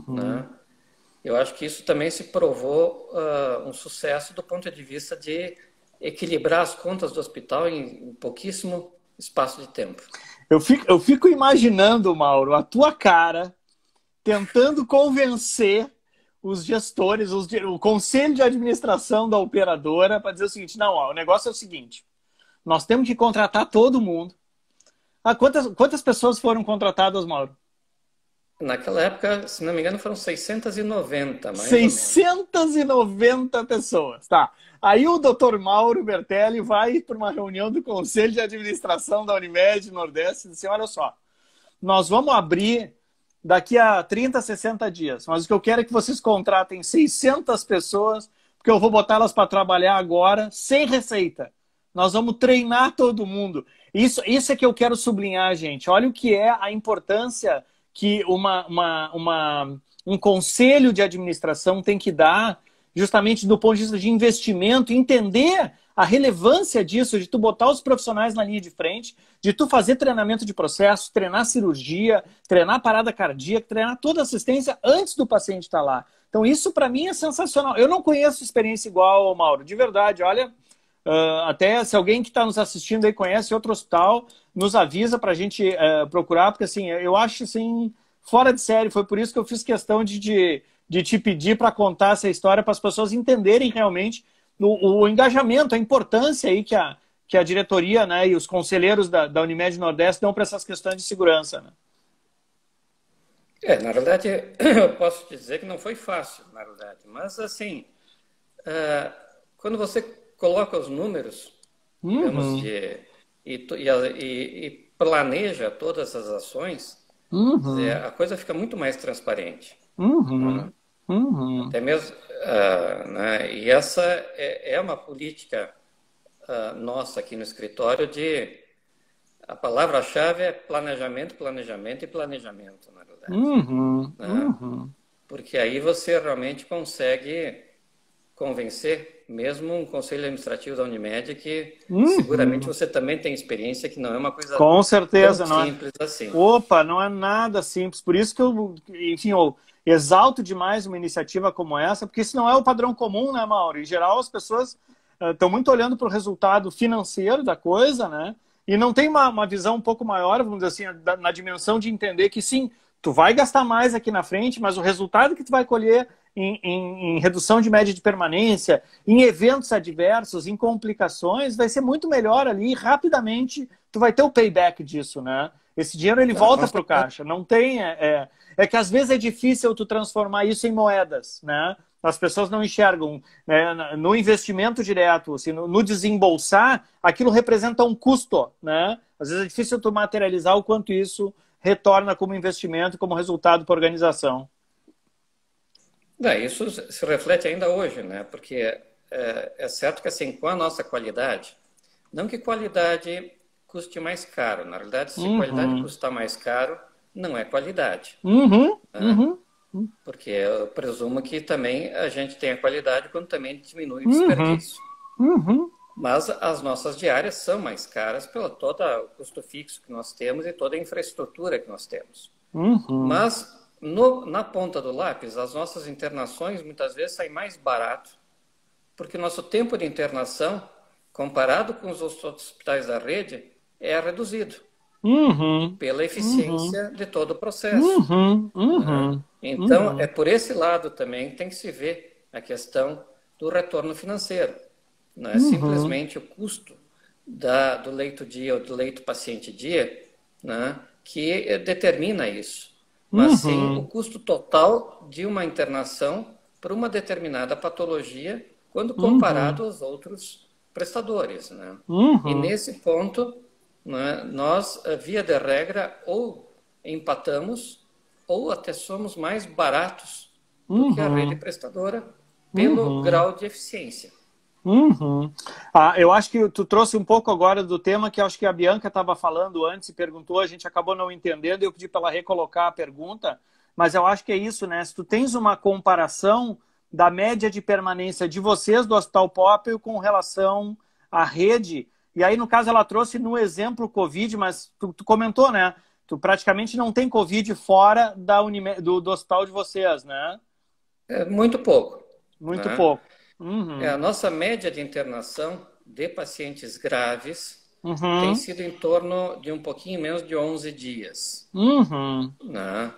Né? Eu acho que isso também se provou um sucesso do ponto de vista de equilibrar as contas do hospital em pouquíssimo espaço de tempo. Eu fico imaginando, Mauro, a tua cara tentando convencer os gestores, o conselho de administração da operadora para dizer o seguinte, não, ó, o negócio é o seguinte, nós temos que contratar todo mundo. Quantas pessoas foram contratadas, Mauro? Naquela época, se não me engano, foram 690, mais 690 pessoas, tá. Aí o Dr. Mauro Bertelli vai para uma reunião do Conselho de Administração da Unimed Nordeste e diz assim, olha só, nós vamos abrir daqui a 30, 60 dias, mas o que eu quero é que vocês contratem 600 pessoas, porque eu vou botá-las para trabalhar agora, sem receita. Nós vamos treinar todo mundo. Isso é que eu quero sublinhar, gente. Olha o que é a importância que um conselho de administração tem que dar, justamente do ponto de vista de investimento, entender a relevância disso, de tu botar os profissionais na linha de frente, de tu fazer treinamento de processo, treinar cirurgia, treinar parada cardíaca, treinar toda a assistência antes do paciente estar lá. Então isso para mim é sensacional. Eu não conheço experiência igual, Mauro, de verdade. Olha, até se alguém que está nos assistindo aí conhece outro hospital, nos avisa para a gente procurar, porque assim, eu acho assim, fora de série. Foi por isso que eu fiz questão de te pedir para contar essa história para as pessoas entenderem realmente o engajamento, a importância aí que a diretoria, né, e os conselheiros da Unimed Nordeste dão para essas questões de segurança. Né? Na verdade, eu posso te dizer que não foi fácil, na verdade. Mas, assim, quando você coloca os números, digamos, e planeja todas as ações, a coisa fica muito mais transparente. Até mesmo, né? E essa é uma política nossa aqui no escritório de... A palavra-chave é planejamento, planejamento e planejamento, na verdade. Porque aí você realmente consegue convencer mesmo um conselho administrativo da Unimed que seguramente você também tem experiência, que não é uma coisa com certeza, tão simples assim. Opa, não é nada simples. Por isso que eu exalto demais uma iniciativa como essa, porque isso não é o padrão comum, né, Mauro? Em geral, as pessoas estão muito olhando para o resultado financeiro da coisa, né? E não tem uma visão um pouco maior, vamos dizer assim, na dimensão de entender que sim, tu vai gastar mais aqui na frente, mas o resultado que tu vai colher em redução de média de permanência, em eventos adversos, em complicações, vai ser muito melhor ali, e rapidamente tu vai ter o payback disso, né? Esse dinheiro ele volta para o caixa, não tem... É que às vezes é difícil tu transformar isso em moedas, né? As pessoas não enxergam, né? No investimento direto, assim, no desembolsar, aquilo representa um custo, né? Às vezes é difícil tu materializar o quanto isso retorna como investimento, como resultado para a organização. Isso se reflete ainda hoje, né? Porque é certo que assim, com a nossa qualidade, não que qualidade custe mais caro, na realidade, se qualidade custar mais caro, não é qualidade. Porque eu presumo que também a gente tem a qualidade quando também diminui o desperdício. Mas as nossas diárias são mais caras pelo todo o custo fixo que nós temos e toda a infraestrutura que nós temos. Mas, na ponta do lápis, as nossas internações muitas vezes saem mais barato, porque o nosso tempo de internação, comparado com os outros hospitais da rede, é reduzido. Pela eficiência de todo o processo. Então, é por esse lado também que tem que se ver a questão do retorno financeiro. Não é simplesmente o custo do leito-dia ou do leito-paciente-dia, né, que determina isso, mas sim o custo total de uma internação por uma determinada patologia quando comparado aos outros prestadores, né? E nesse ponto, né, nós, via de regra, ou empatamos ou até somos mais baratos do que a rede prestadora pelo grau de eficiência. Eu acho que tu trouxe um pouco agora do tema que acho que a Bianca estava falando antes e perguntou, a gente acabou não entendendo e eu pedi para ela recolocar a pergunta, mas eu acho que é isso, né? Se tu tens uma comparação da média de permanência de vocês do Hospital Popel com relação à rede, e aí no caso ela trouxe no exemplo Covid, mas tu comentou, né? Tu praticamente não tem Covid fora do hospital de vocês, né? É muito pouco. Muito Né? pouco. A nossa média de internação de pacientes graves tem sido em torno de um pouquinho menos de 11 dias. Né?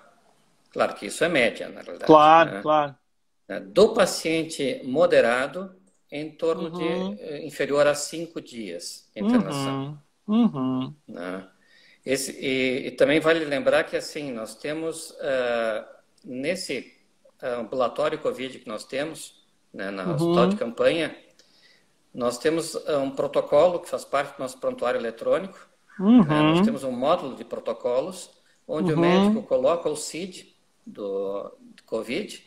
Claro que isso é média, na realidade. Claro, né? claro. Do paciente moderado, em torno de inferior a 5 dias de internação. Né? E também vale lembrar que assim, nós temos, nesse ambulatório Covid que nós temos, né, na hospital de campanha, nós temos um protocolo que faz parte do nosso prontuário eletrônico. Né? Nós temos um módulo de protocolos, onde o médico coloca o CID do Covid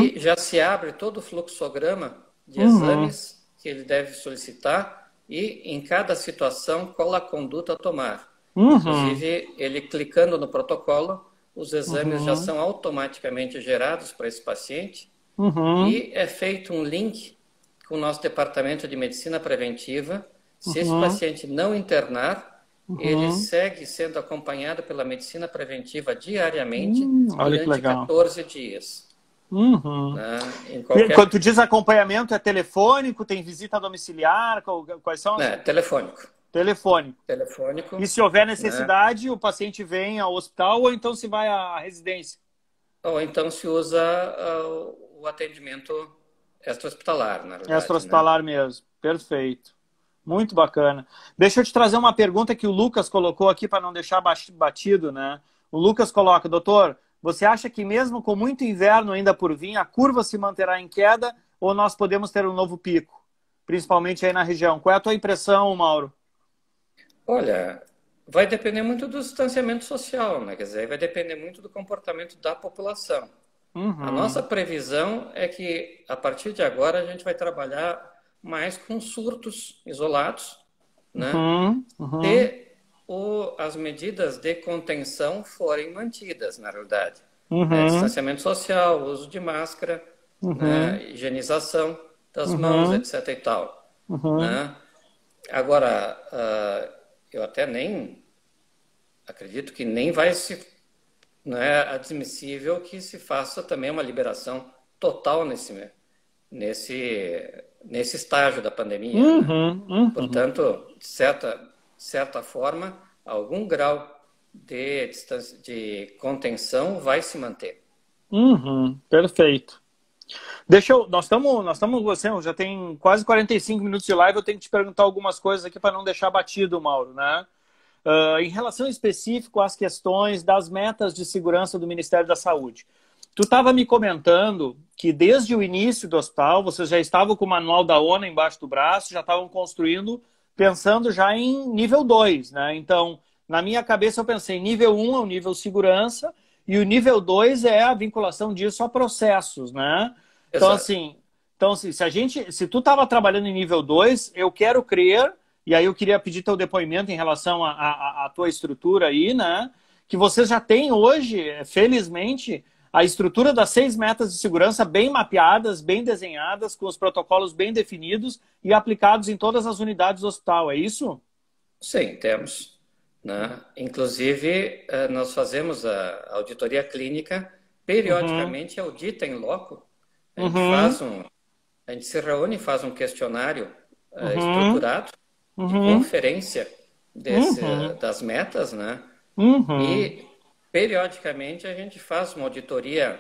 e já se abre todo o fluxograma de exames que ele deve solicitar e, em cada situação, qual a conduta a tomar. Inclusive, ele clicando no protocolo, os exames já são automaticamente gerados para esse paciente e é feito um link com o nosso departamento de medicina preventiva. Se esse paciente não internar, ele segue sendo acompanhado pela medicina preventiva diariamente durante 14 dias. Quando tu diz acompanhamento, é telefônico, tem visita domiciliar? Quais são as... Telefônico. Telefônico. E se houver necessidade, o paciente vem ao hospital ou então se vai à residência? Ou então se usa o atendimento extra-hospitalar, na verdade. Extra-hospitalar mesmo. Perfeito. Muito bacana. Deixa eu te trazer uma pergunta que o Lucas colocou aqui para não deixar batido, né? O Lucas coloca, doutor, você acha que mesmo com muito inverno ainda por vir, a curva se manterá em queda ou nós podemos ter um novo pico? Principalmente aí na região. Qual é a tua impressão, Mauro? Olha, vai depender muito do distanciamento social, né? Quer dizer, vai depender muito do comportamento da população. A nossa previsão é que, a partir de agora, a gente vai trabalhar mais com surtos isolados, né? Se as medidas de contenção forem mantidas, na realidade. Distanciamento social, uso de máscara, né? Higienização das mãos, etc. e tal. Né? Agora, eu até nem acredito que nem vai se... Não é admissível que se faça também uma liberação total nesse estágio da pandemia. Né? Portanto, de certa forma, algum grau de contenção vai se manter. Perfeito. Nós estamos, você já tem quase 45 minutos de live, eu tenho que te perguntar algumas coisas aqui para não deixar batido, Mauro, né? Em relação específico às questões das metas de segurança do Ministério da Saúde. Tu estava me comentando que desde o início do hospital, vocês já estavam com o manual da ONU embaixo do braço, já estavam construindo, pensando já em nível 2, né? Então, na minha cabeça eu pensei, nível 1 é o nível segurança e o nível 2 é a vinculação disso a processos, né? Então, assim, se tu estava trabalhando em nível 2, eu quero crer, e aí eu queria pedir teu depoimento em relação à tua estrutura aí, né? Que vocês já têm hoje, felizmente, a estrutura das 6 metas de segurança bem mapeadas, bem desenhadas, com os protocolos bem definidos e aplicados em todas as unidades do hospital, é isso? Sim, temos. Né? Inclusive, nós fazemos a auditoria clínica, periodicamente audita em loco. A gente se reúne e faz um questionário estruturado de conferência das metas, né? E periodicamente a gente faz uma auditoria,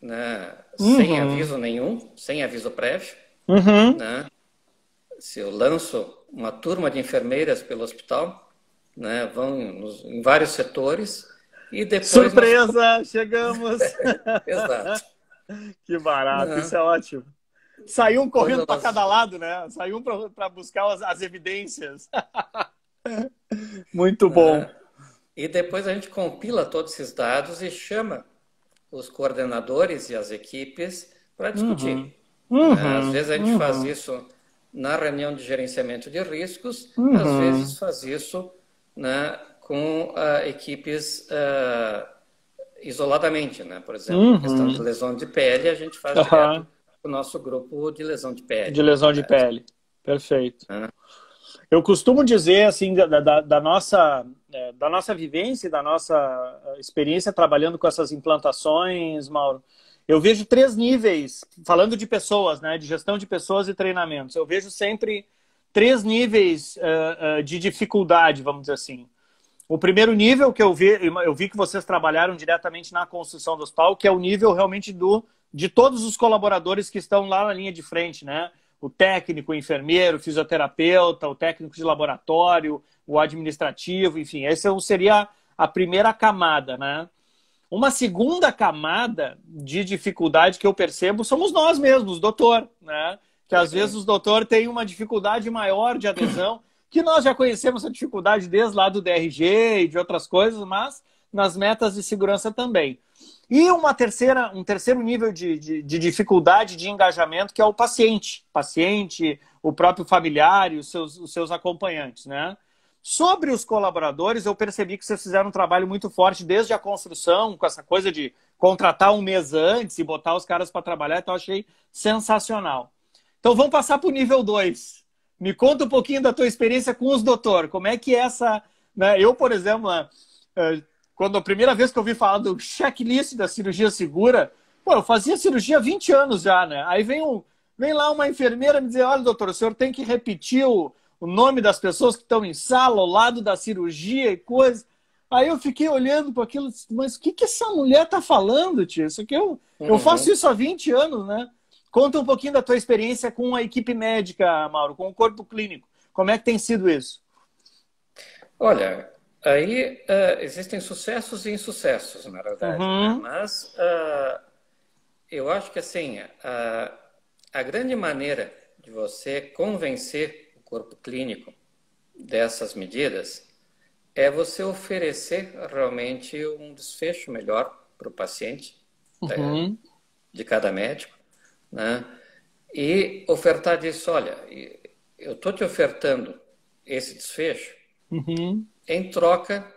né, sem aviso nenhum, sem aviso prévio. Né? Se eu lanço uma turma de enfermeiras pelo hospital, né, vão em vários setores e depois... Surpresa! Chegamos! Exato. Que barato, isso é ótimo. Saiu um correndo quando para nós, cada lado, né? Saiu um para buscar as evidências. Muito bom. né, e depois a gente compila todos esses dados e chama os coordenadores e as equipes para Uhum. discutir, né? Às Uhum. vezes a gente faz Uhum. isso na reunião de gerenciamento de riscos, às Uhum. vezes faz isso, né, com equipes isoladamente, né? Por exemplo, questão de Uhum. lesão de pele, a gente faz direto Aham. com o nosso grupo de lesão de pele, De na lesão de verdade, pele. Perfeito. né? Eu costumo dizer, assim, da nossa vivência, da nossa experiência trabalhando com essas implantações, Mauro, eu vejo três níveis, falando de pessoas, né, de gestão de pessoas e treinamentos. Eu vejo sempre três níveis de dificuldade, vamos dizer assim. O primeiro nível que eu vi que vocês trabalharam diretamente na construção do hospital, que é o nível realmente de todos os colaboradores que estão lá na linha de frente, né? O técnico, o enfermeiro, o fisioterapeuta, o técnico de laboratório, o administrativo, enfim, essa seria a primeira camada, né? Uma segunda camada de dificuldade que eu percebo somos nós mesmos, doutor, né? Que às vezes Sim. os doutor têm uma dificuldade maior de adesão, que nós já conhecemos essa dificuldade desde lá do DRG e de outras coisas, mas nas metas de segurança também. E um terceiro nível de dificuldade de engajamento, que é o paciente. Paciente, o próprio familiar e os seus acompanhantes, né? Sobre os colaboradores, eu percebi que vocês fizeram um trabalho muito forte desde a construção, com essa coisa de contratar um mês antes e botar os caras para trabalhar, então eu achei sensacional. Então vamos passar para o nível 2. Me conta um pouquinho da tua experiência com os doutor. Como é que é essa... Né? Eu, por exemplo, quando a primeira vez que eu ouvi falar do checklist da cirurgia segura, pô, eu fazia cirurgia há 20 anos já, né? Aí vem lá uma enfermeira me dizer, olha, doutor, o senhor tem que repetir o nome das pessoas que estão em sala, ao lado da cirurgia e coisa. Aí eu fiquei olhando para aquilo, mas o que essa mulher está falando, tio? Isso aqui eu faço Uhum. isso há 20 anos, né? Conta um pouquinho da tua experiência com a equipe médica, Mauro, com o corpo clínico. Como é que tem sido isso? Olha, aí existem sucessos e insucessos, na verdade, né? Uhum, Mas eu acho que assim, a grande maneira de você convencer o corpo clínico dessas medidas é você oferecer realmente um desfecho melhor para o paciente, uhum, de cada médico, né? E ofertar disso, olha, eu estou te ofertando esse desfecho uhum, em troca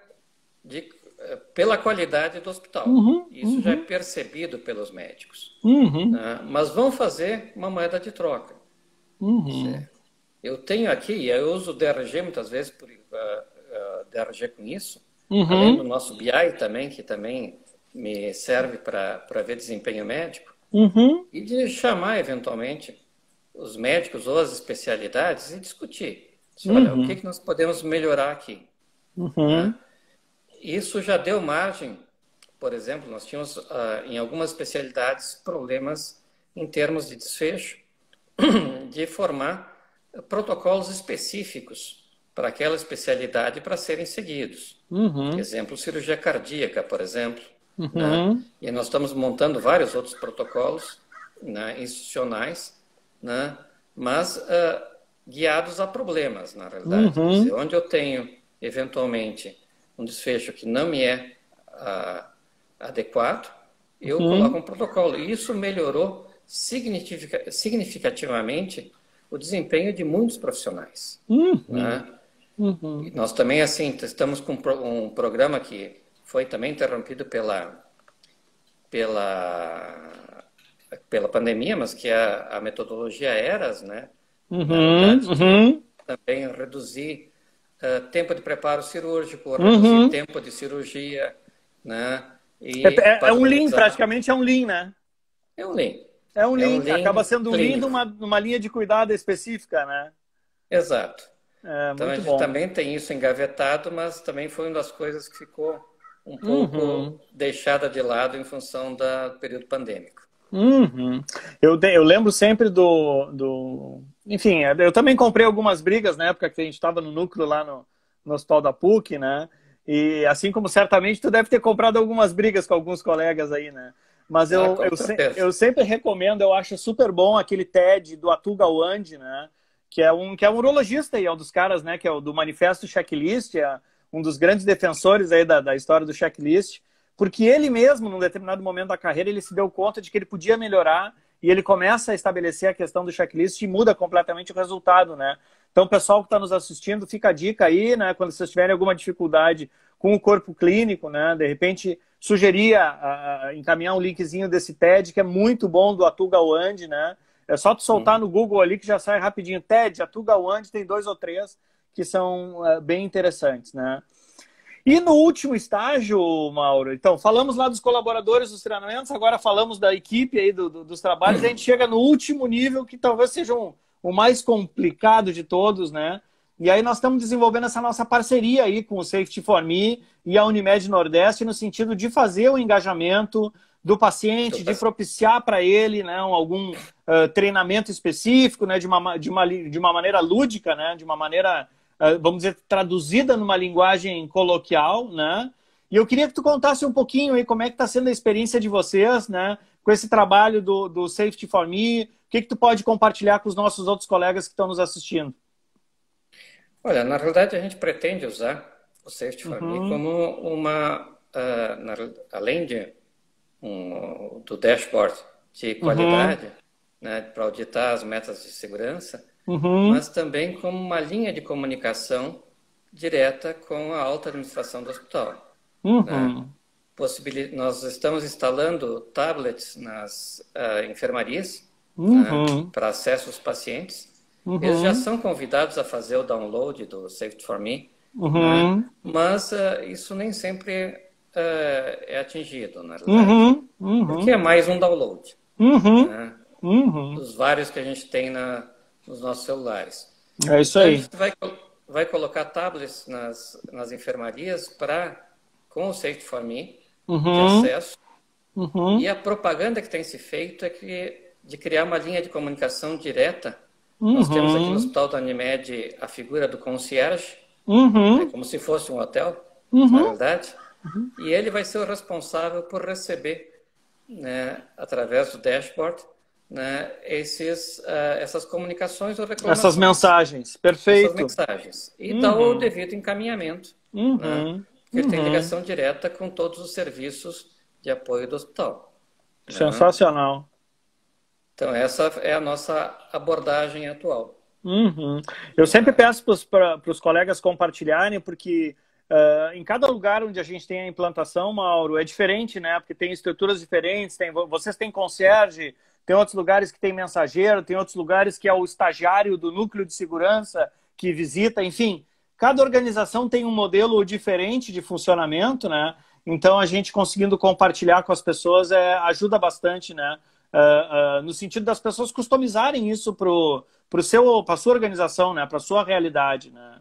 pela qualidade do hospital. uhum, Isso já é uhum, percebido pelos médicos, uhum, né? Mas vão fazer uma moeda de troca. uhum, Eu tenho aqui, e eu uso o DRG muitas vezes, DRG com isso, além do uhum, nosso BI também, que também me serve para ver desempenho médico, uhum, e de chamar eventualmente os médicos ou as especialidades e discutir. Olha, o que uhum, que nós podemos melhorar aqui, né? uhum, Isso já deu margem, por exemplo, nós tínhamos em algumas especialidades problemas em termos de desfecho, de formar protocolos específicos para aquela especialidade para serem seguidos. uhum, Exemplo, cirurgia cardíaca, por exemplo, né? uhum, E nós estamos montando vários outros protocolos, né, institucionais, né? Mas guiados a problemas, na realidade. Quer dizer, uhum, onde eu tenho, eventualmente, um desfecho que não me é adequado, eu coloco uhum, um protocolo. E isso melhorou significativamente o desempenho de muitos profissionais, uhum, né? E uhum. nós também, assim, estamos com um programa que foi também interrompido pela, pela pandemia, mas que é a metodologia ERAS, né? Na Uhum, realidade, de uhum, também reduzir tempo de preparo cirúrgico, reduzir uhum. tempo de cirurgia, né? E É um lean, padronizar. praticamente é um lean, né? É um lean. É um É um lean, acaba lean sendo um lean clínico. numa linha de cuidado específica, né? Exato. É Então a muito gente bom. também tem isso engavetado, mas também foi uma das coisas que ficou um pouco Uhum, deixada de lado em função do período pandêmico. uhum. Eu lembro sempre Enfim, eu também comprei algumas brigas na época que a gente estava no núcleo lá no Hospital da PUC, né? E assim como certamente tu deve ter comprado algumas brigas com alguns colegas aí, né? Mas Com certeza. eu sempre recomendo, eu acho super bom aquele TED do Atul Gawande, né? Que é um urologista e é um dos caras, né? Que é o do Manifesto Checklist, é um dos grandes defensores aí da história do checklist, porque ele mesmo, num determinado momento da carreira, ele se deu conta de que ele podia melhorar e ele começa a estabelecer a questão do checklist e muda completamente o resultado, né? Então, pessoal que está nos assistindo, fica a dica aí, né? Quando vocês tiverem alguma dificuldade com o corpo clínico, né? De repente, sugeria encaminhar um linkzinho desse TED, que é muito bom, do Atul Gawande, né? É só tu soltar no Google ali que já sai rapidinho. TED, Atul Gawande, tem 2 ou 3 que são bem interessantes, né? E no último estágio, Mauro, então, falamos lá dos colaboradores dos treinamentos, agora falamos da equipe aí dos trabalhos, e a gente chega no último nível, que talvez seja o mais complicado de todos, né? E aí nós estamos desenvolvendo essa nossa parceria aí com o Safety for Me e a Unimed Nordeste, no sentido de fazer o engajamento do paciente, de propiciar para ele, né, algum treinamento específico, né, de uma maneira lúdica, né, de uma maneira, vamos dizer, traduzida numa linguagem coloquial, né? E eu queria que tu contasse um pouquinho aí como é que está sendo a experiência de vocês, né, com esse trabalho do Safety for Me. O que tu pode compartilhar com os nossos outros colegas que estão nos assistindo? Olha, na realidade a gente pretende usar o Safety for Me como além do dashboard de qualidade, né, para auditar as metas de segurança, mas também como uma linha de comunicação direta com a alta administração do hospital. Né? Nós estamos instalando tablets nas enfermarias, né, para acesso aos pacientes. Eles já são convidados a fazer o download do Safety for Me, né? Mas isso nem sempre é atingido, na realidade, porque é mais um download, né, dos vários que a gente tem nos nossos celulares. É isso aí. Então, a gente vai colocar tablets nas enfermarias com o Safety for Me de acesso, e a propaganda que tem se feito é de criar uma linha de comunicação direta. Nós temos aqui no Hospital da Unimed a figura do concierge, como se fosse um hotel, na verdade, e ele vai ser o responsável por receber, né, através do dashboard, né, essas comunicações ou reclamações. Essas mensagens, perfeito. Essas mensagens. E dar o devido encaminhamento, né, porque tem ligação direta com todos os serviços de apoio do hospital. Sensacional. Né? Então, essa é a nossa abordagem atual. Eu sempre peço para os colegas compartilharem, porque em cada lugar onde a gente tem a implantação, Mauro, é diferente, né? Porque tem estruturas diferentes, vocês têm concierge, tem outros lugares que tem mensageiro, tem outros lugares que é o estagiário do núcleo de segurança que visita, enfim. Cada organização tem um modelo diferente de funcionamento, né? Então, a gente conseguindo compartilhar com as pessoas ajuda bastante, né? No sentido das pessoas customizarem isso para a sua organização, né? Para a sua realidade, né?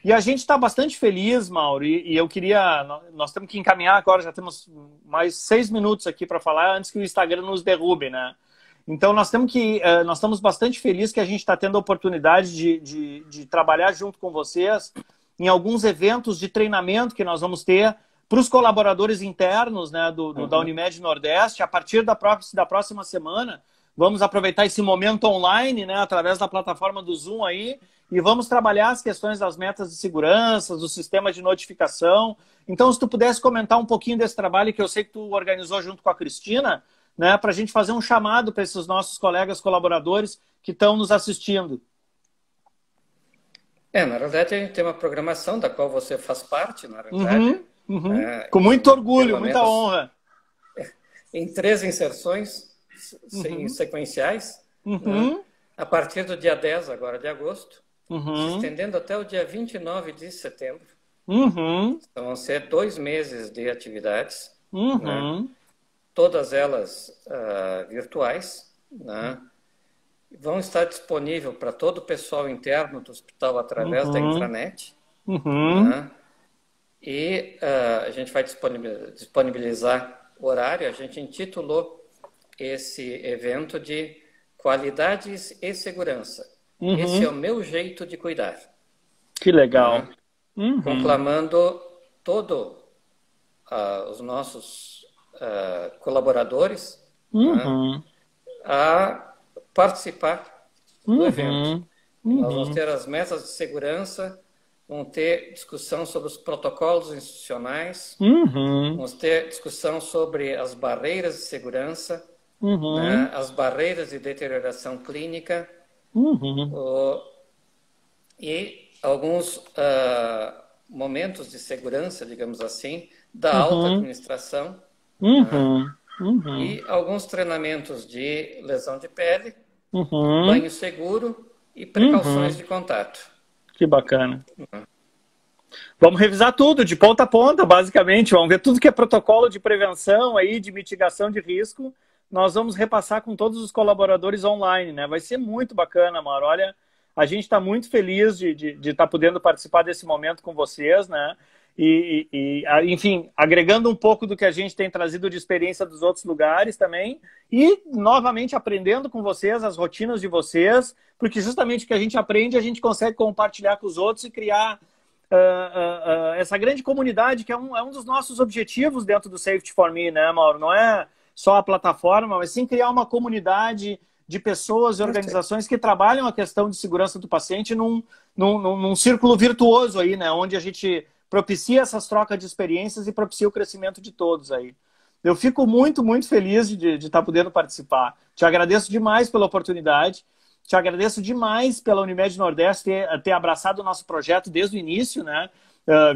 E a gente está bastante feliz, Mauro, e eu queria... Nós temos que encaminhar agora, já temos mais 6 minutos aqui para falar antes que o Instagram nos derrube, né? Então, nós estamos bastante felizes que a gente está tendo a oportunidade de trabalhar junto com vocês em alguns eventos de treinamento que nós vamos ter para os colaboradores internos, né, da Unimed Nordeste. A partir da próxima semana, vamos aproveitar esse momento online, né, através da plataforma do Zoom aí, e vamos trabalhar as questões das metas de segurança, do sistema de notificação. Então, se tu pudesse comentar um pouquinho desse trabalho que eu sei que tu organizou junto com a Cristina, né, para a gente fazer um chamado para esses nossos colegas colaboradores que estão nos assistindo. Na verdade, a gente tem uma programação da qual você faz parte, na verdade. Com muito orgulho, muita honra. Em 3 inserções sequenciais, né, a partir do dia 10 agora de agosto, se estendendo até o dia 29 de setembro. Então, vão ser 2 meses de atividades, né, todas elas virtuais, né, vão estar disponíveis para todo o pessoal interno do hospital através da intranet, né, e a gente vai disponibilizar horário. A gente intitulou esse evento de Qualidades e Segurança. Esse é o meu jeito de cuidar. Que legal. Né? Conclamando todos os nossos colaboradores, né, Uhum. a participar do evento. Uhum. Nós vamos ter as metas de segurança, vamos ter discussão sobre os protocolos institucionais, Uhum. vamos ter discussão sobre as barreiras de segurança, Uhum. né, as barreiras de deterioração clínica, Uhum. e alguns momentos de segurança, digamos assim, da alta Uhum. administração, né, Uhum. Uhum. e alguns treinamentos de lesão de pele, Uhum. banho seguro e precauções Uhum. de contato. Que bacana. Vamos revisar tudo, de ponta a ponta, basicamente. Vamos ver tudo que é protocolo de prevenção aí, de mitigação de risco. Nós vamos repassar com todos os colaboradores online, né? Vai ser muito bacana, Mauro. Olha, a gente está muito feliz de estar podendo participar desse momento com vocês, né? Enfim, agregando um pouco do que a gente tem trazido de experiência dos outros lugares também. E, novamente, aprendendo com vocês, as rotinas de vocês, porque justamente o que a gente aprende, a gente consegue compartilhar com os outros e criar essa grande comunidade, que é um dos nossos objetivos dentro do Safety for Me, né, Mauro? Não é só a plataforma, mas sim criar uma comunidade de pessoas e organizações que trabalham a questão de segurança do paciente num círculo virtuoso aí, né? Onde a gente propicia essas trocas de experiências e propicia o crescimento de todos aí. Eu fico muito, muito feliz de estar podendo participar. Te agradeço demais pela oportunidade. Te agradeço demais pela Unimed Nordeste ter abraçado o nosso projeto desde o início, né?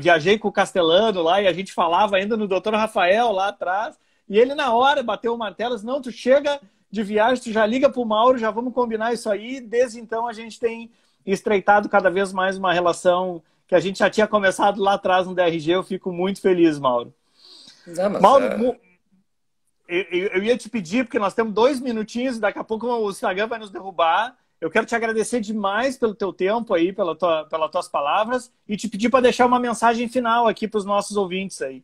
Viajei com o Castelano lá e a gente falava ainda no Dr. Rafael lá atrás. E ele, na hora, bateu o martelo, disse, não, tu chega de viagem, tu já liga pro Mauro, já vamos combinar isso aí. Desde então, a gente tem estreitado cada vez mais uma relação que a gente já tinha começado lá atrás no DRG. Eu fico muito feliz, Mauro. Não, mas, Mauro, eu ia te pedir, porque nós temos 2 minutinhos e daqui a pouco o Instagram vai nos derrubar. Eu quero te agradecer demais pelo teu tempo aí, pelas tuas palavras, e te pedir para deixar uma mensagem final aqui para os nossos ouvintes aí.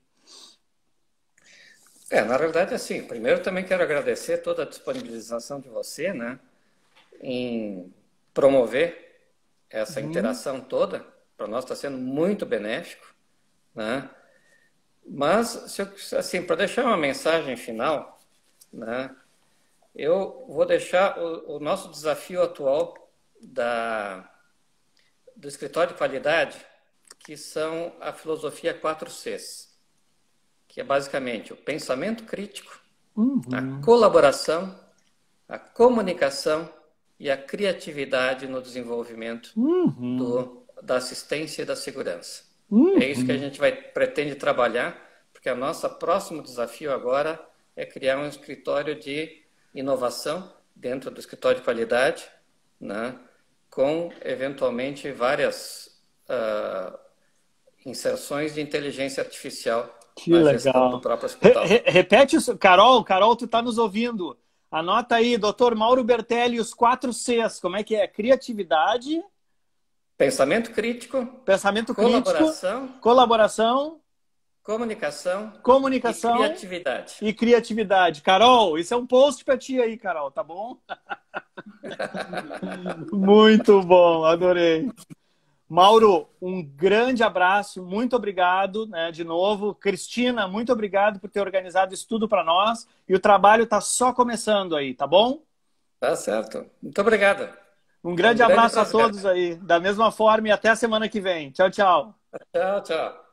na realidade, assim, primeiro também quero agradecer toda a disponibilização de você, né, em promover essa interação toda. Para nós está sendo muito benéfico, né? Mas, assim, para deixar uma mensagem final, né, eu vou deixar o nosso desafio atual do escritório de qualidade, que são a filosofia 4Cs, que é basicamente o pensamento crítico, a colaboração, a comunicação e a criatividade no desenvolvimento da assistência e da segurança. É isso que a gente pretende trabalhar, porque o nosso próximo desafio agora é criar um escritório de inovação dentro do escritório de qualidade, né, com, eventualmente, várias inserções de inteligência artificial Que na gestão do legal. próprio hospital. Repete isso. Carol, tu está nos ouvindo. Anota aí, Dr. Mauro Bertelli, os 4 Cs. Como é que é? Criatividade... Pensamento crítico, Pensamento colaboração, crítico, colaboração, comunicação e criatividade. Carol, isso é um post para ti aí, Carol, tá bom? Muito bom, adorei. Mauro, um grande abraço, muito obrigado, né, de novo. Cristina, muito obrigado por ter organizado isso tudo para nós. E o trabalho está só começando aí, tá bom? Tá certo. Muito obrigado. Um grande abraço a todos aí. Da mesma forma e até a semana que vem. Tchau, tchau. Tchau, tchau.